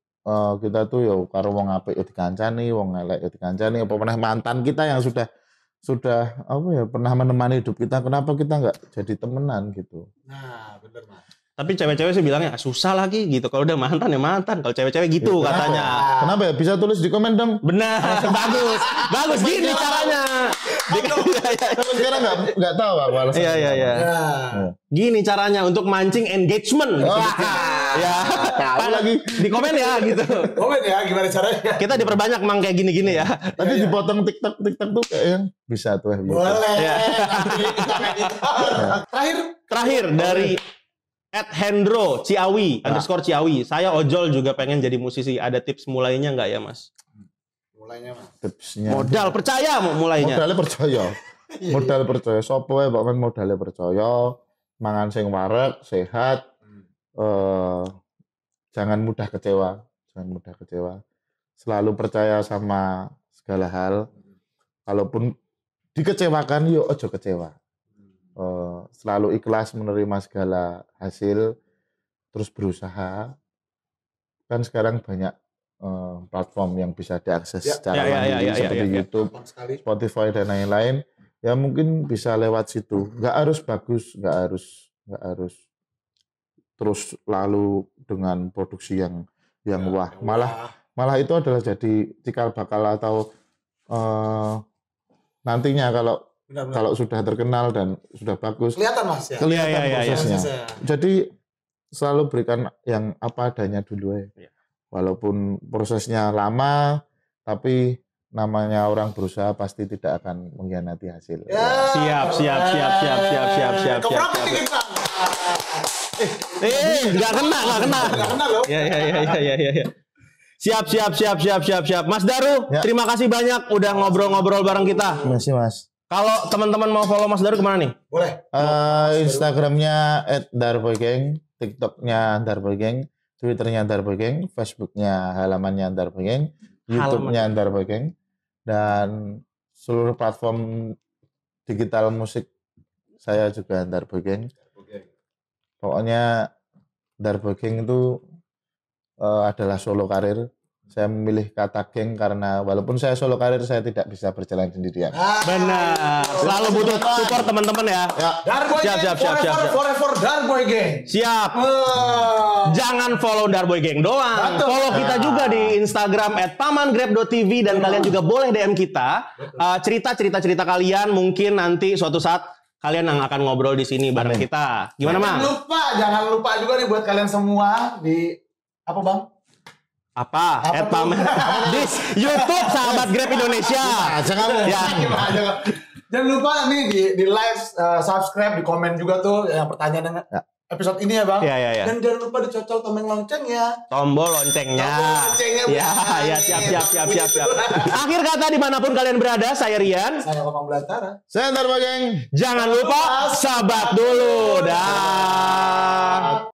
kita tuh ya karo wong apik ya dikancani, wong elek ya dikancani, apa pernah mantan kita yang sudah apa ya pernah menemani hidup kita, kenapa kita nggak jadi temenan gitu. Nah, bener Mas. Tapi cewek-cewek sih bilangnya susah lagi gitu. Kalau udah mantan ya mantan. Kalau cewek-cewek gitu ya, katanya. Kenapa ya? Bisa tulis di komen dong. Benar, bagus gini caranya. Sekarang nggak tahu aku alasannya. Iya. Gini caranya untuk mancing engagement. Ya, tahu lagi di komen ya gitu. Komen ya gimana caranya? Kita diperbanyak mang kayak gini-gini ya. Tadi dipotong TikTok tuh kayaknya bisa tuh. Boleh. Ya. Terakhir dari @Hendro Ciawi _Ciawi. Saya ojol juga pengen jadi musisi. Ada tips mulainya nggak ya Mas? Mulainya Mas. Tipsnya. Modal percaya mulainya. Modalnya percaya. Modal percaya. Sopo ya Pak modalnya percaya. Mangan sing wareg, sehat. Jangan mudah kecewa. Selalu percaya sama segala hal. Kalaupun dikecewakan, yuk ojo kecewa. Selalu ikhlas menerima segala hasil. terus berusaha. Kan sekarang banyak platform yang bisa diakses secara mandiri seperti YouTube, Spotify dan lain-lain. Ya mungkin bisa lewat situ. Nggak harus bagus, nggak harus terus lalu dengan produksi yang wah. Malah itu adalah jadi cikal bakal atau nantinya kalau sudah terkenal dan sudah bagus. Kelihatan Mas ya. Kelihatan prosesnya. Jadi selalu berikan yang apa adanya dulu ya. Walaupun prosesnya lama, tapi namanya orang berusaha pasti tidak akan mengkhianati hasil. Siap. Nggak kena loh. Ya. Siap. Mas Daru, terima kasih banyak udah ngobrol-ngobrol bareng kita. Terima kasih Mas. Kalau teman-teman mau follow Mas Daru kemana nih? Boleh. Instagramnya @darboygeng, TikToknya darboygeng, Twitternya darboygeng, Facebooknya halamannya darboygeng, YouTube-nya darboygeng, dan seluruh platform digital musik saya juga darboygeng. Pokoknya darboygeng itu adalah solo karir. Saya memilih kata geng karena walaupun saya solo karir, saya tidak bisa berjalan sendirian. Benar. Selalu butuh support teman-teman ya. Darboy Gang, forever Darboy Gang. Siap. Jangan follow Darboy Gang doang. Follow kita juga di Instagram @pamangrab.tv dan kalian juga boleh DM kita cerita kalian, mungkin nanti suatu saat kalian yang akan ngobrol di sini bareng kita. Gimana, Mang? Jangan lupa juga nih buat kalian semua di apa, Bang? Apa? Di YouTube Sahabat Grab Indonesia. Jangan lupa nih di like, subscribe, di komen juga tuh yang pertanyaan episode ini ya Bang. Iya. Dan jangan lupa dicocol tombol loncengnya. Tombol loncengnya. Ya, siap. Akhir kata dimanapun kalian berada, saya Rian. Saya Komang Belantara. Saya Darboygeng. Jangan lupa sahabat dulu. Dah.